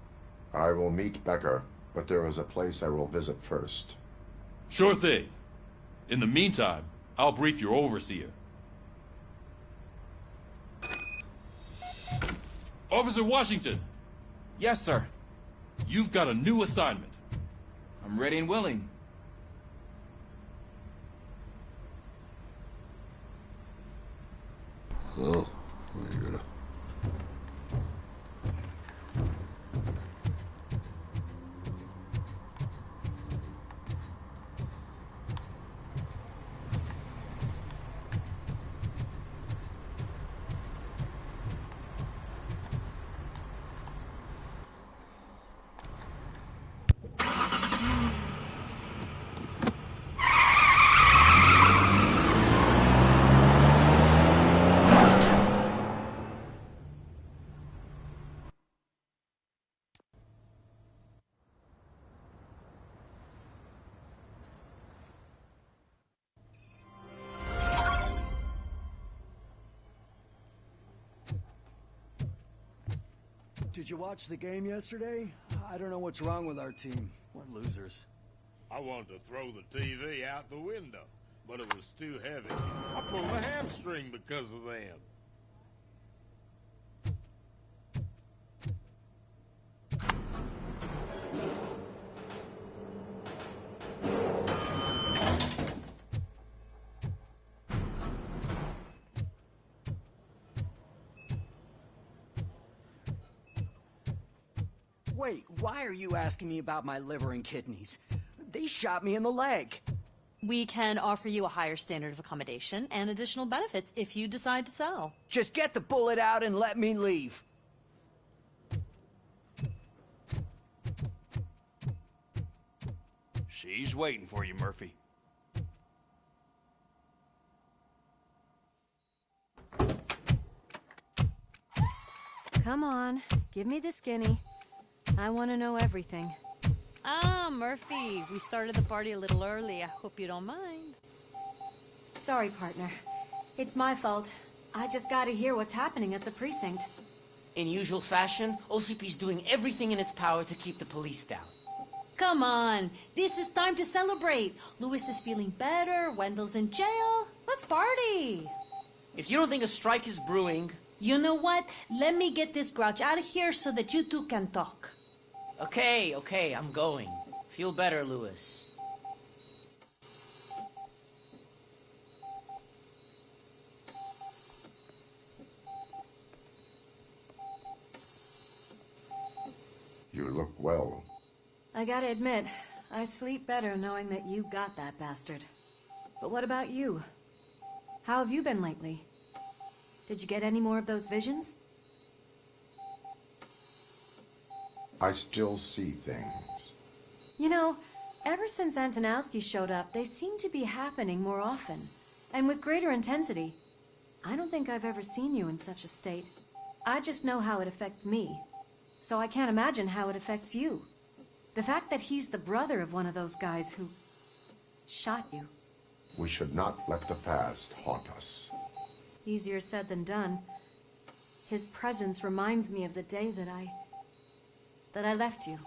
I will meet Becker, but there is a place I will visit first. Sure thing. In the meantime, I'll brief your overseer. Officer Washington! Yes, sir. You've got a new assignment. I'm ready and willing. Oh, we gotta... Did you watch the game yesterday? I don't know what's wrong with our team. What losers. I wanted to throw the TV out the window, but it was too heavy. I pulled a hamstring because of them. Wait, why are you asking me about my liver and kidneys? They shot me in the leg. We can offer you a higher standard of accommodation and additional benefits if you decide to sell. Just get the bullet out and let me leave. She's waiting for you, Murphy. Come on, give me the skinny. I want to know everything. Ah, Murphy, we started the party a little early. I hope you don't mind. Sorry, partner. It's my fault. I just gotta hear what's happening at the precinct. In usual fashion, OCP's doing everything in its power to keep the police down. Come on, this is time to celebrate. Louis is feeling better, Wendell's in jail. Let's party. If you don't think a strike is brewing... You know what? Let me get this grouch out of here so that you two can talk. Okay, I'm going. Feel better, Louis. You look well. I gotta admit, I sleep better knowing that you got that bastard. But what about you? How have you been lately? Did you get any more of those visions? I still see things. You know, ever since Antonowski showed up, they seem to be happening more often, and with greater intensity. I don't think I've ever seen you in such a state. I just know how it affects me, so I can't imagine how it affects you. The fact that he's the brother of one of those guys who shot you. We should not let the past haunt us. Easier said than done. His presence reminds me of the day that I left you.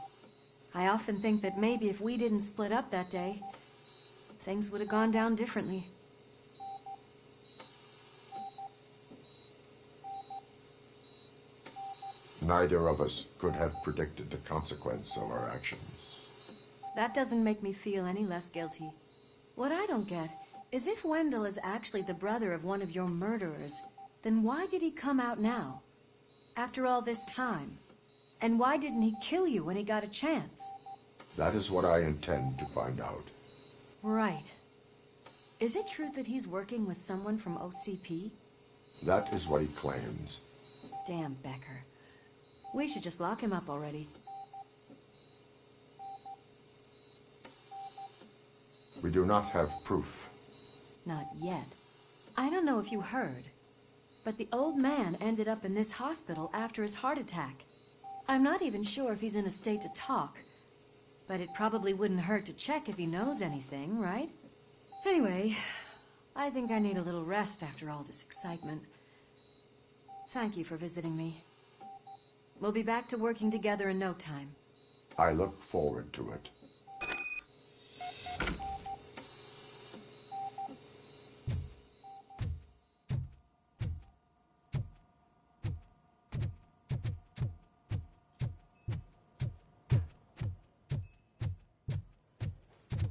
I often think that maybe if we didn't split up that day, things would have gone down differently. Neither of us could have predicted the consequence of our actions. That doesn't make me feel any less guilty. What I don't get is if Wendell is actually the brother of one of your murderers, then why did he come out now? After all this time? And why didn't he kill you when he got a chance? That is what I intend to find out. Right. Is it true that he's working with someone from OCP? That is what he claims. Damn Becker. We should just lock him up already. We do not have proof. Not yet. I don't know if you heard, but the old man ended up in this hospital after his heart attack. I'm not even sure if he's in a state to talk, but it probably wouldn't hurt to check if he knows anything, right? Anyway, I think I need a little rest after all this excitement. Thank you for visiting me. We'll be back to working together in no time. I look forward to it.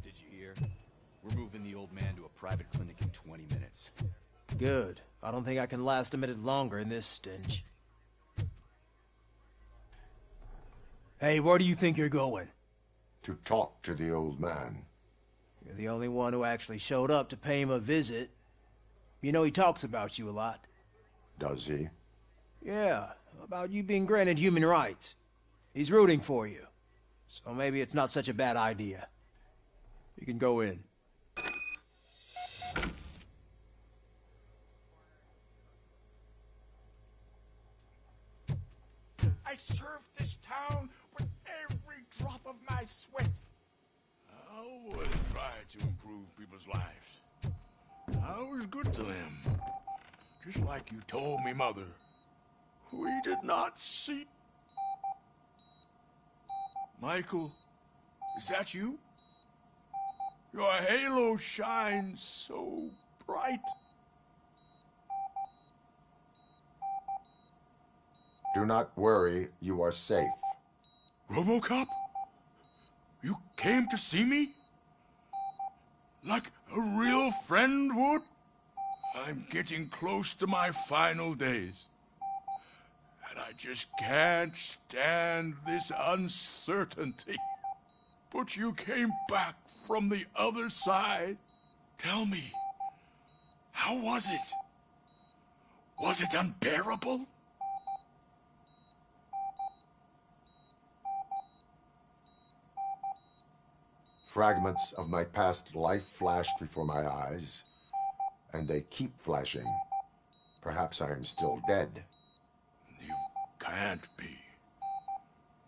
Did you hear? We're moving the old man to a private clinic in 20 minutes. Good. I don't think I can last a minute longer in this stench. Hey, where do you think you're going? To talk to the old man. You're the only one who actually showed up to pay him a visit. You know he talks about you a lot. Does he? Yeah, about you being granted human rights. He's rooting for you. So maybe it's not such a bad idea. You can go in. I served this town with every drop of my sweat. I always try to improve people's lives. I was good to them. Just like you told me, Mother. We did not see... Michael, is that you? Your halo shines so bright. Do not worry, you are safe. Robocop? You came to see me? Like a real friend would? I'm getting close to my final days. And I just can't stand this uncertainty. But you came back from the other side. Tell me, how was it? Was it unbearable? Fragments of my past life flashed before my eyes, and they keep flashing. Perhaps I am still dead. You can't be,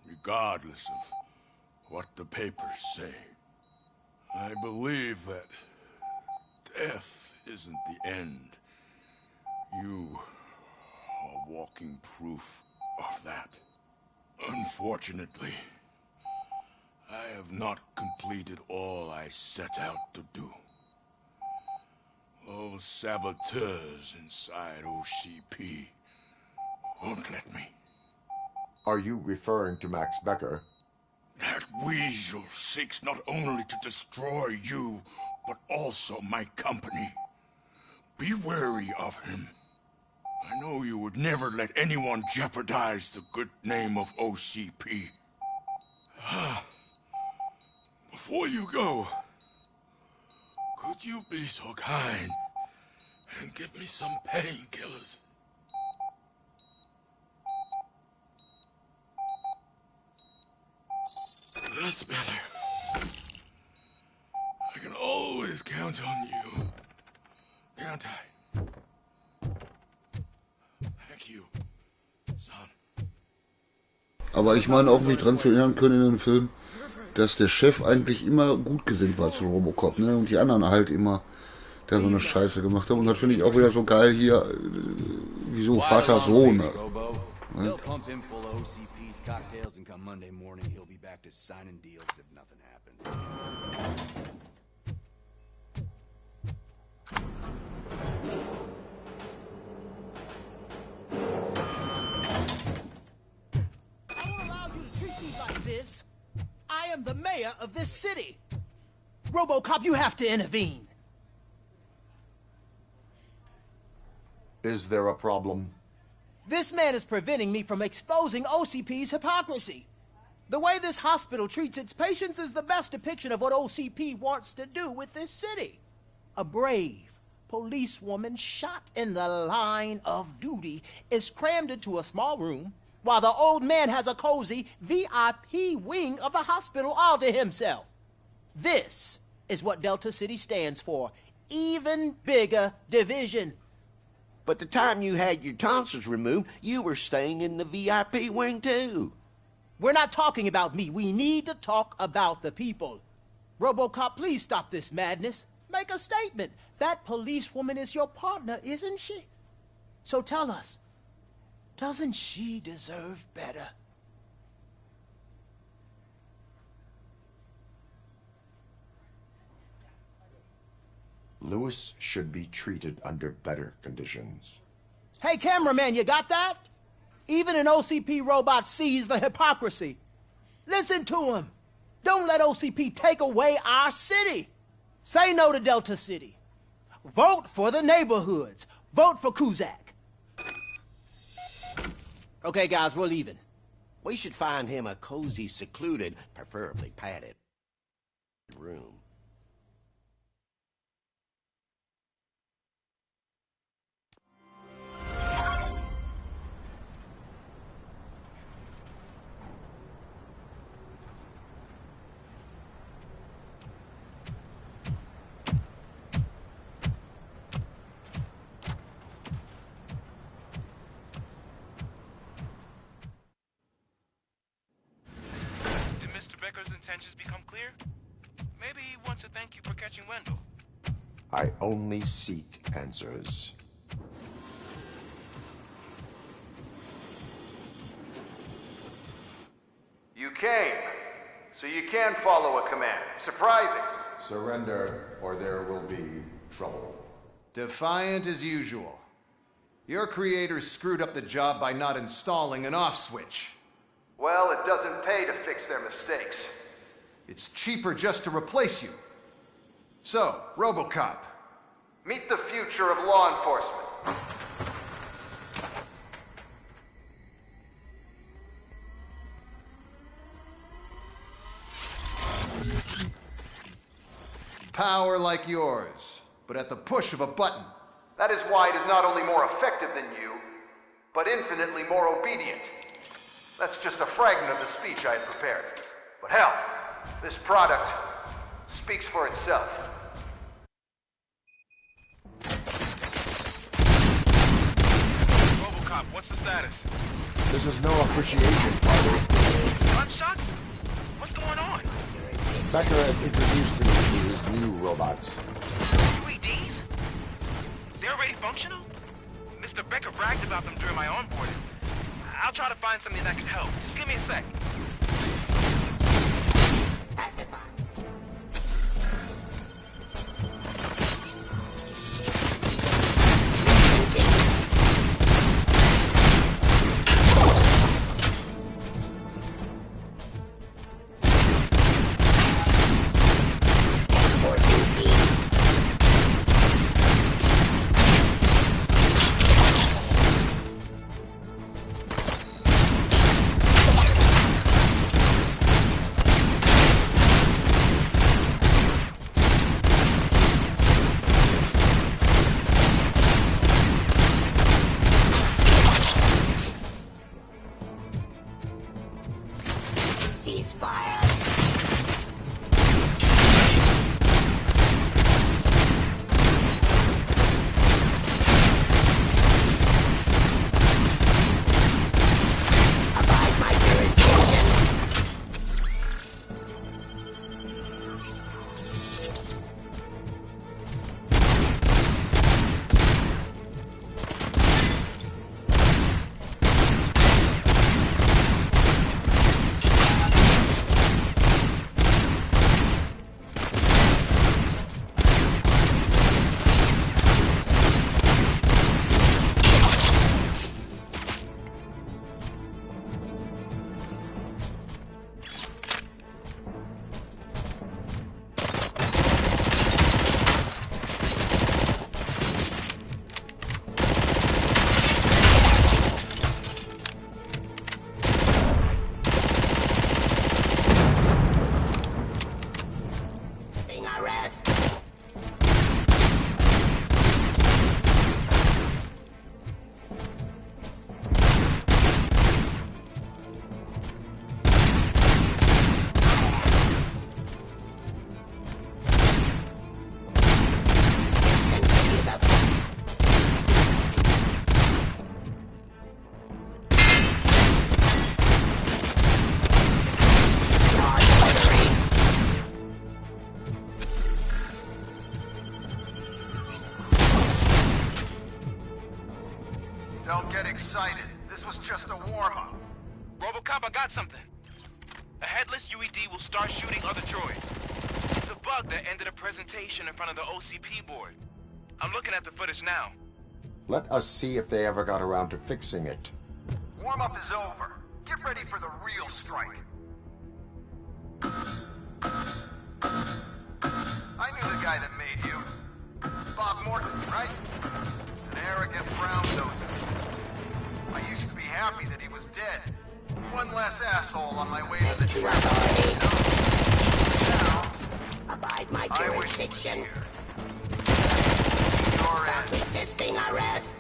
regardless of what the papers say. I believe that death isn't the end. You are walking proof of that. Unfortunately, I have not completed all I set out to do. Those saboteurs inside OCP won't let me. Are you referring to Max Becker? That weasel seeks not only to destroy you, but also my company. Be wary of him. I know you would never let anyone jeopardize the good name of OCP. Before you go, could you be so kind and give me some painkillers? That's better. I can always count on you, can't I? Thank you, son. Aber ich meine auch, mich dran zu erinnern können in dem Film, dass der Chef eigentlich immer gut gesinnt war zu Robocop, ne? Und die anderen halt immer da so eine Scheiße gemacht haben. Und das finde ich auch wieder so geil hier, wie so Vater-Sohn. Ne? They'll pump him full of OCP's cocktails, and come Monday morning, he'll be back to signing deals if nothing happened. I won't allow you to treat me like this. I am the mayor of this city. Robocop, you have to intervene. Is there a problem? This man is preventing me from exposing OCP's hypocrisy. The way this hospital treats its patients is the best depiction of what OCP wants to do with this city. A brave policewoman shot in the line of duty is crammed into a small room, while the old man has a cozy VIP wing of the hospital all to himself. This is what Delta City stands for. Even bigger division. But the time you had your tonsils removed, you were staying in the VIP wing too. We're not talking about me. We need to talk about the people. Robocop, please stop this madness. Make a statement. That policewoman is your partner, isn't she? So tell us, doesn't she deserve better? Lewis should be treated under better conditions. Hey, cameraman, you got that? Even an OCP robot sees the hypocrisy. Listen to him. Don't let OCP take away our city. Say no to Delta City. Vote for the neighborhoods. Vote for Kuzak. Okay, guys, we're leaving. We should find him a cozy, secluded, preferably padded room. Intentions become clear? Maybe he wants to thank you for catching Wendell. I only seek answers. You came, so you can follow a command. Surprising. Surrender, or there will be trouble. Defiant as usual. Your creators screwed up the job by not installing an off switch. Well, it doesn't pay to fix their mistakes. It's cheaper just to replace you. So, Robocop, meet the future of law enforcement. Power like yours, but at the push of a button. That is why it is not only more effective than you, but infinitely more obedient. That's just a fragment of the speech I had prepared. But hell, this product speaks for itself. Robocop, what's the status? This is no appreciation party. Gunshots? What's going on? Becker has introduced me to his new robots. UEDs? They're already functional? Mr. Becker bragged about them during my onboarding. I'll try to find something that could help. Just give me a sec. Don't get excited. This was just a warm-up. Robocop, I got something. A headless UED will start shooting other droids. It's a bug that ended a presentation in front of the OCP board. I'm looking at the footage now. Let us see if they ever got around to fixing it. Warm-up is over. Get ready for the real strike. I knew the guy that made you. Bob Morton, right? An arrogant brown noser. I used to be happy that he was dead. One less asshole on my way to the church. Now, abide my jurisdiction. Stop resisting arrest.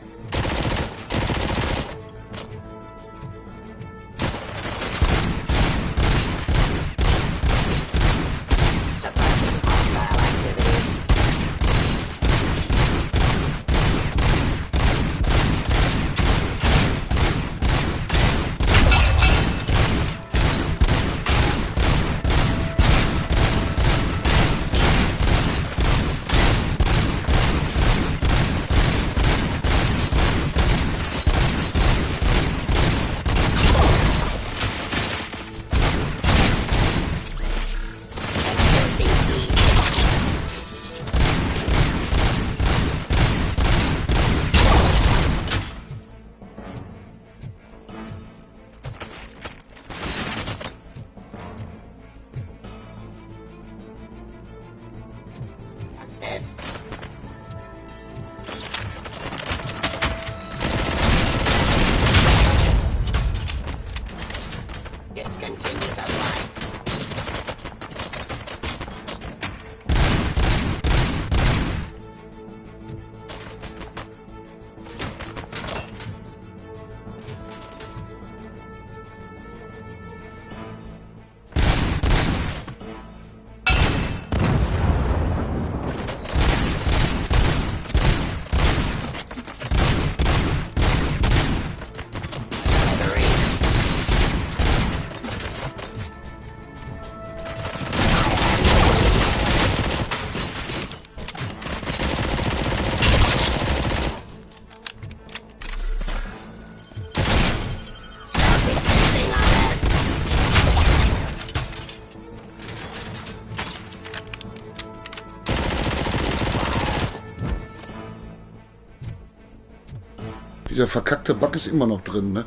Dieser verkackte Bug ist immer noch drin, ne?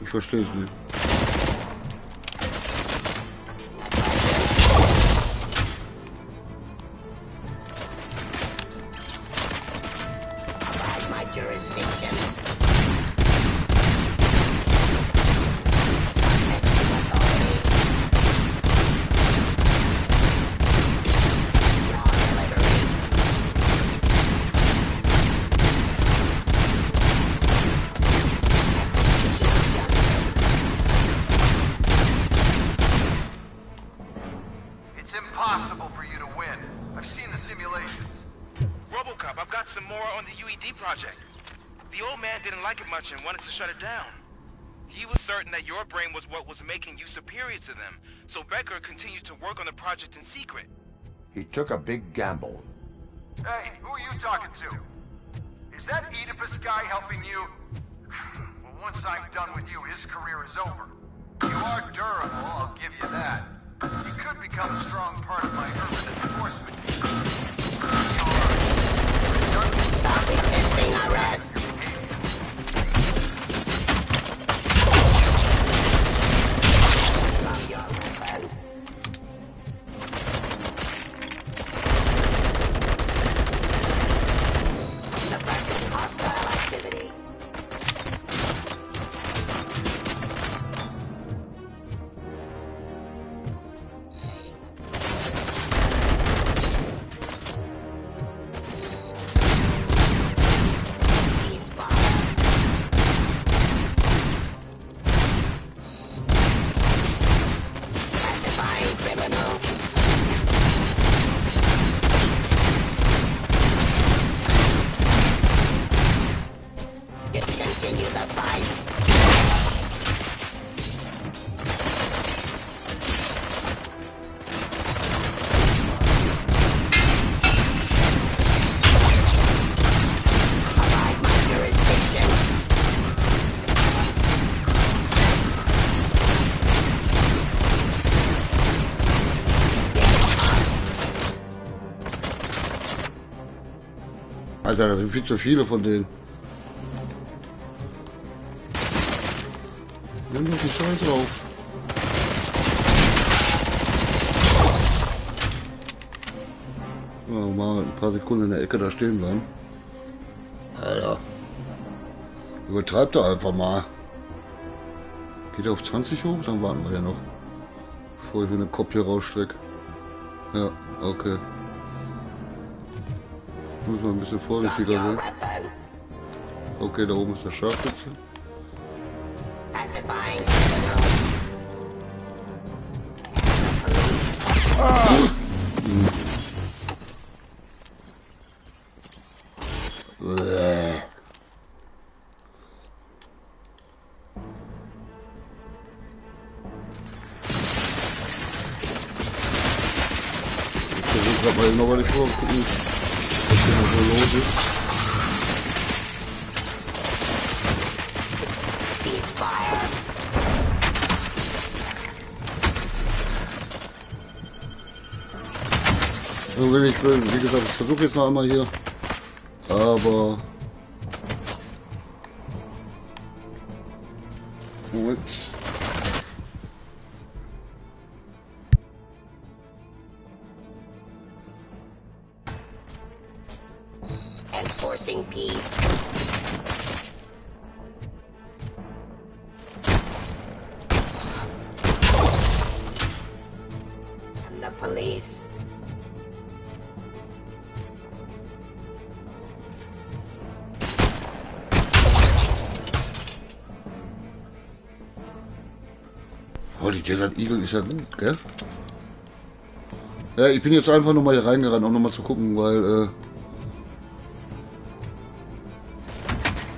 Ich verstehe es nicht. Impossible for you to win. I've seen the simulations. Robocop, I've got some more on the UED project. The old man didn't like it much and wanted to shut it down. He was certain that your brain was what was making you superior to them, so Becker continued to work on the project in secret. He took a big gamble. Hey, who are you talking to? Is that Oedipus guy helping you? Well, once I'm done with you, his career is over. You are durable, I'll give you that. You could become a strong part of my urban enforcement. Stop resisting arrest. Drop your weapon. Suppressing hostile activity. Alter, das sind viel zu viele von denen. Nimm doch die Scheiße auf. Ja, mal ein paar Sekunden in der Ecke da stehen bleiben. Alter. Übertreibt er einfach mal. Geht er auf 20 hoch? Dann warten wir ja noch. Bevor ich mir eine Kopie rausstrecke. Ja, okay. Muss man ein bisschen vorsichtiger sein. Okay, da oben ist der Scharfschütze. Ich versuche gerade mal noch mal nicht vorgucken, was hier noch so los ist. Also wenn ich will, wie gesagt, ich versuche jetzt noch einmal hier, aber Moment. Enforcing peace. The police. Oh, die Desert Eagle ist ja gut, gell? Ja, ich bin jetzt einfach nochmal hier reingerannt, um nochmal zu gucken, weil,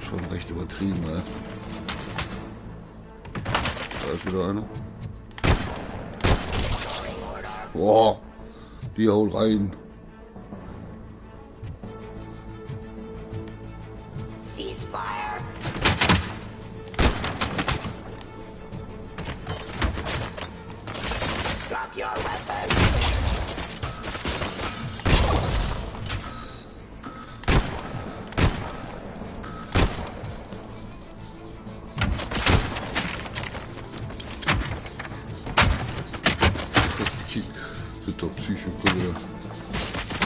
schon recht übertrieben, ey. Da ist wieder einer. Boah, die haut rein. Ceasefire. Drop your weapon. Sind doch Psychokulle.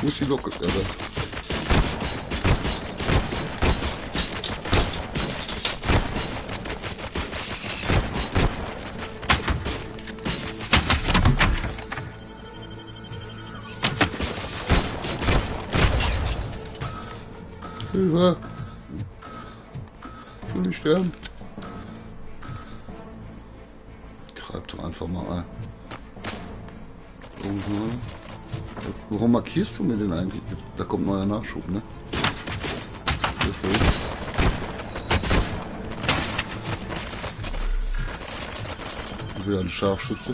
Wo ist die Locke, Alter? Hilfe! Ich will nicht sterben. Treib doch einfach mal ein. Warum markierst du mir denn eigentlich? Da kommt neuer Nachschub, ne? Wieder ein Scharfschütze.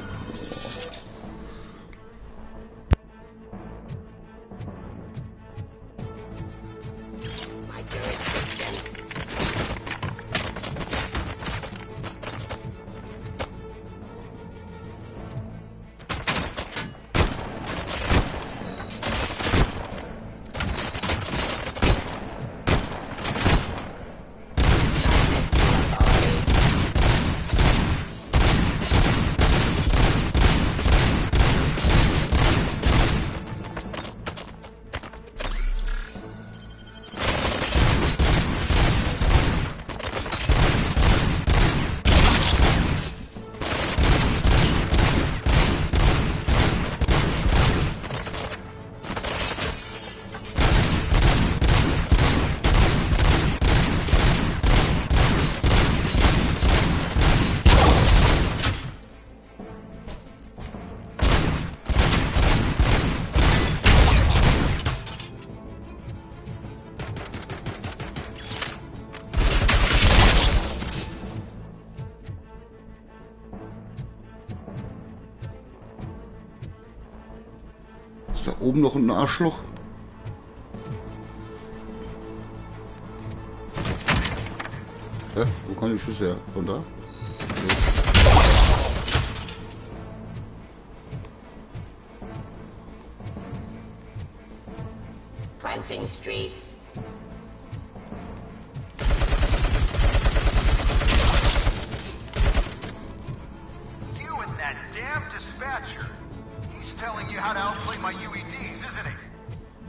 Ist da oben noch ein Arschloch? Hä? Wo kann die Schüsse her? Von da? Nee. Cleansing streets.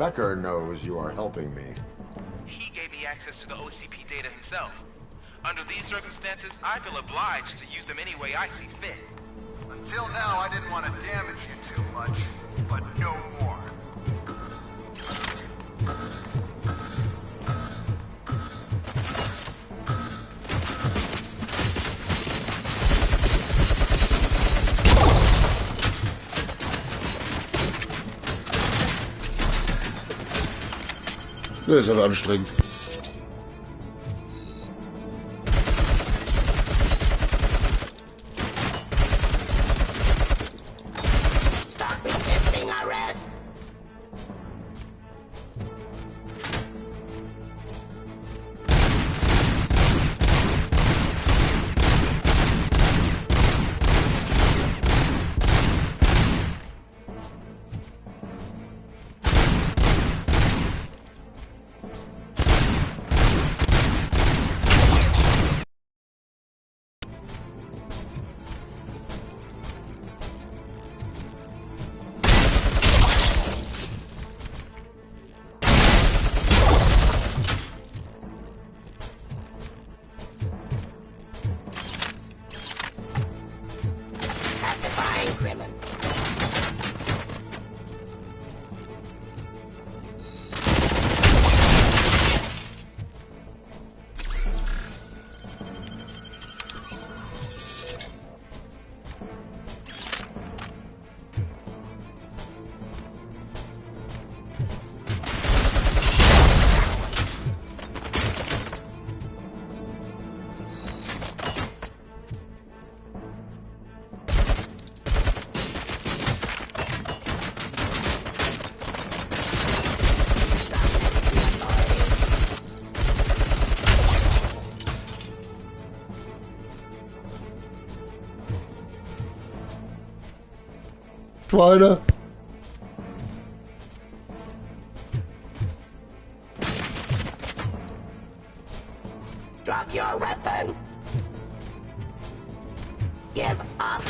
Becker knows you are helping me. He gave me access to the OCP data himself. Under these circumstances, I feel obliged to use them any way I see fit. Until now, I didn't want to damage you too much, but no more. Das ist aber anstrengend. Stop resisting arrest. Pacifying criminal. Schweine. Drop your weapon. Give up.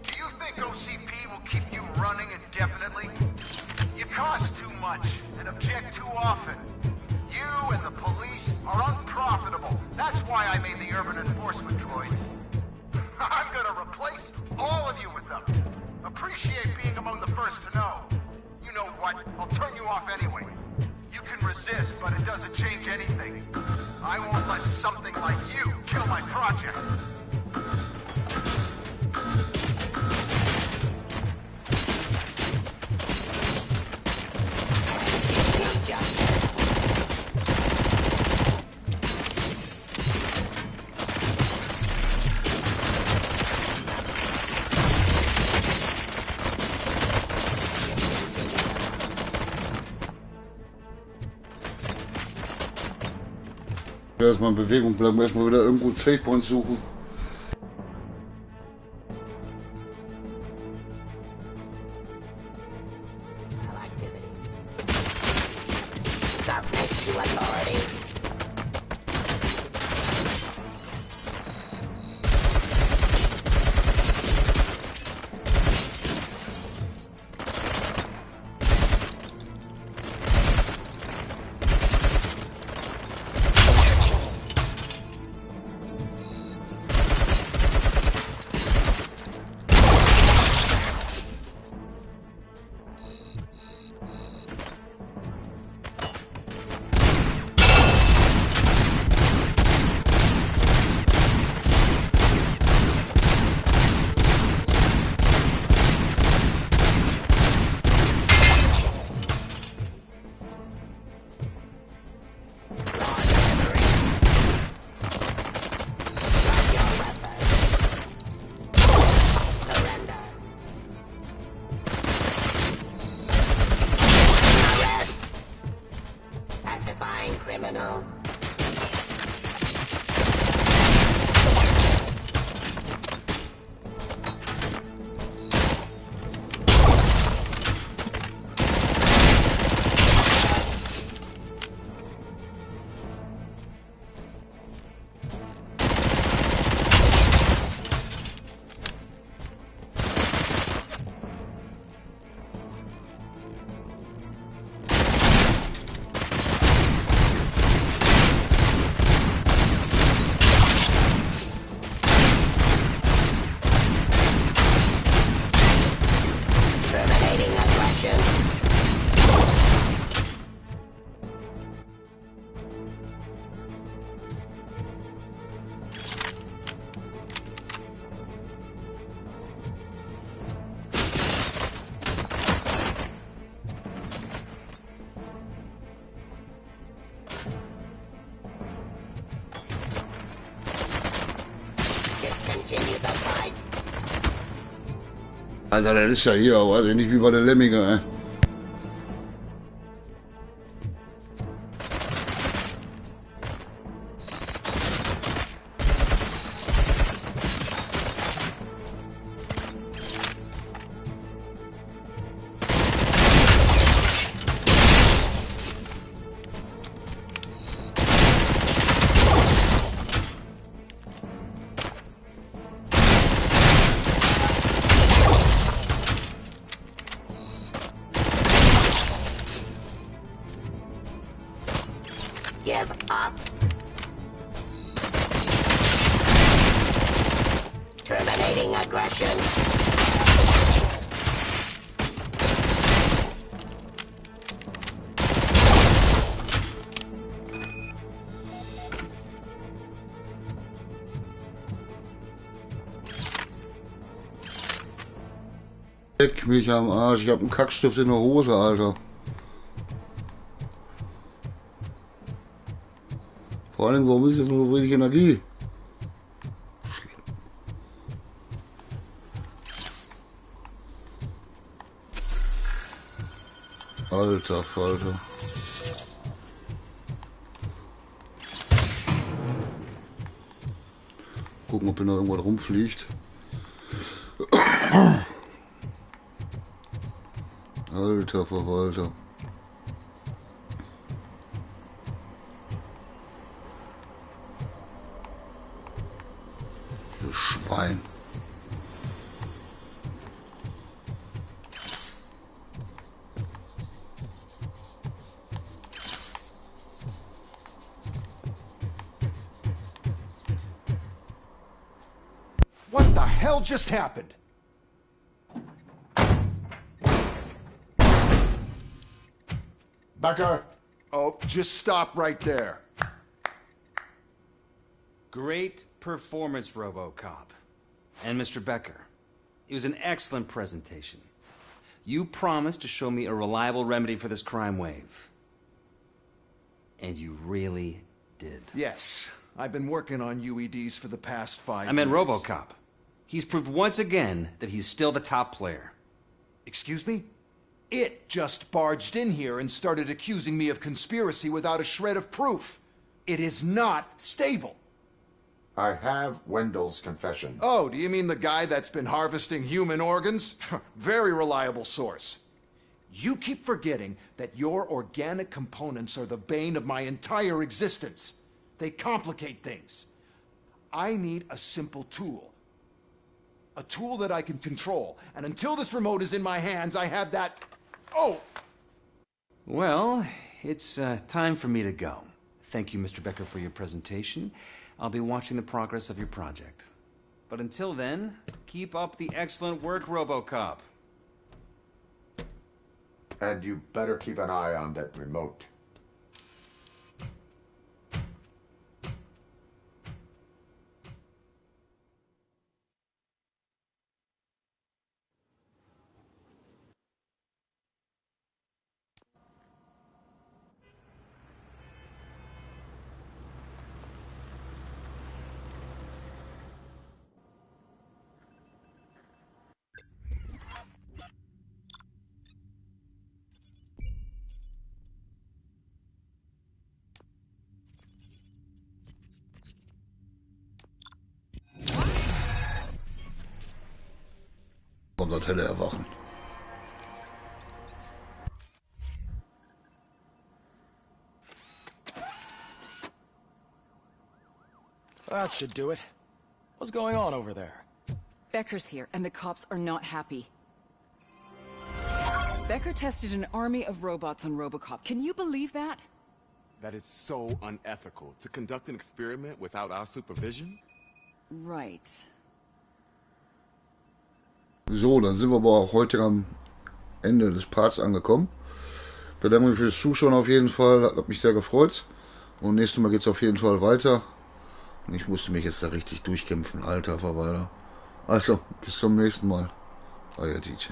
Do you think OCP will keep you running indefinitely? You cost too much and object too often. You and the police are unprofitable. That's why I made the urban enforcement droids. I'm gonna replace all of you with them. Appreciate being among the first to know. You know what? I'll turn you off anyway. You can resist, but it doesn't change anything. I won't let something like you kill my project. Erstmal in Bewegung bleiben, erstmal wieder irgendwo Safe Points suchen. Stop next to authority. continue the fight. Alter, das ist ja hier, weiß ich nicht, wie bei der Lemminge, ey. Give up. Terminating aggression. Leck mich am Arsch, ich hab einen Kackstift in der Hose, Alter. Vor allem, warum ist jetzt nur so wenig Energie? Alter Falter. Gucken, ob hier noch irgendwas rumfliegt. Alter Verwalter. Du Schwein. What the hell just happened? Becker! Oh, just stop right there. Great performance, Robocop. And Mr. Becker, it was an excellent presentation. You promised to show me a reliable remedy for this crime wave. And you really did. Yes, I've been working on UEDs for the past 5 years. I meant Robocop. He's proved once again that he's still the top player. Excuse me? It just barged in here and started accusing me of conspiracy without a shred of proof. It is not stable. I have Wendell's confession. Oh, do you mean the guy that's been harvesting human organs? Very reliable source. You keep forgetting that your organic components are the bane of my entire existence. They complicate things. I need a simple tool. A tool that I can control. And until this remote is in my hands, I have that... Oh! Well, it's time for me to go. Thank you, Mr. Becker, for your presentation. I'll be watching the progress of your project. But until then, keep up the excellent work, Robocop. And you better keep an eye on that remote. Kommt das helle Erwachen. That should do it. What's going on over there? Becker's here, and the cops are not happy. Becker tested an army of robots on Robocop. Can you believe that? That is so unethical. To conduct an experiment without our supervision? Right. So, dann sind wir aber auch heute am Ende des Parts angekommen. Ich bedanke mich fürs Zuschauen auf jeden Fall, hat mich sehr gefreut. Und nächstes Mal geht es auf jeden Fall weiter. Und ich musste mich jetzt da richtig durchkämpfen, alter Verwalter. Also, bis zum nächsten Mal. Euer DJ.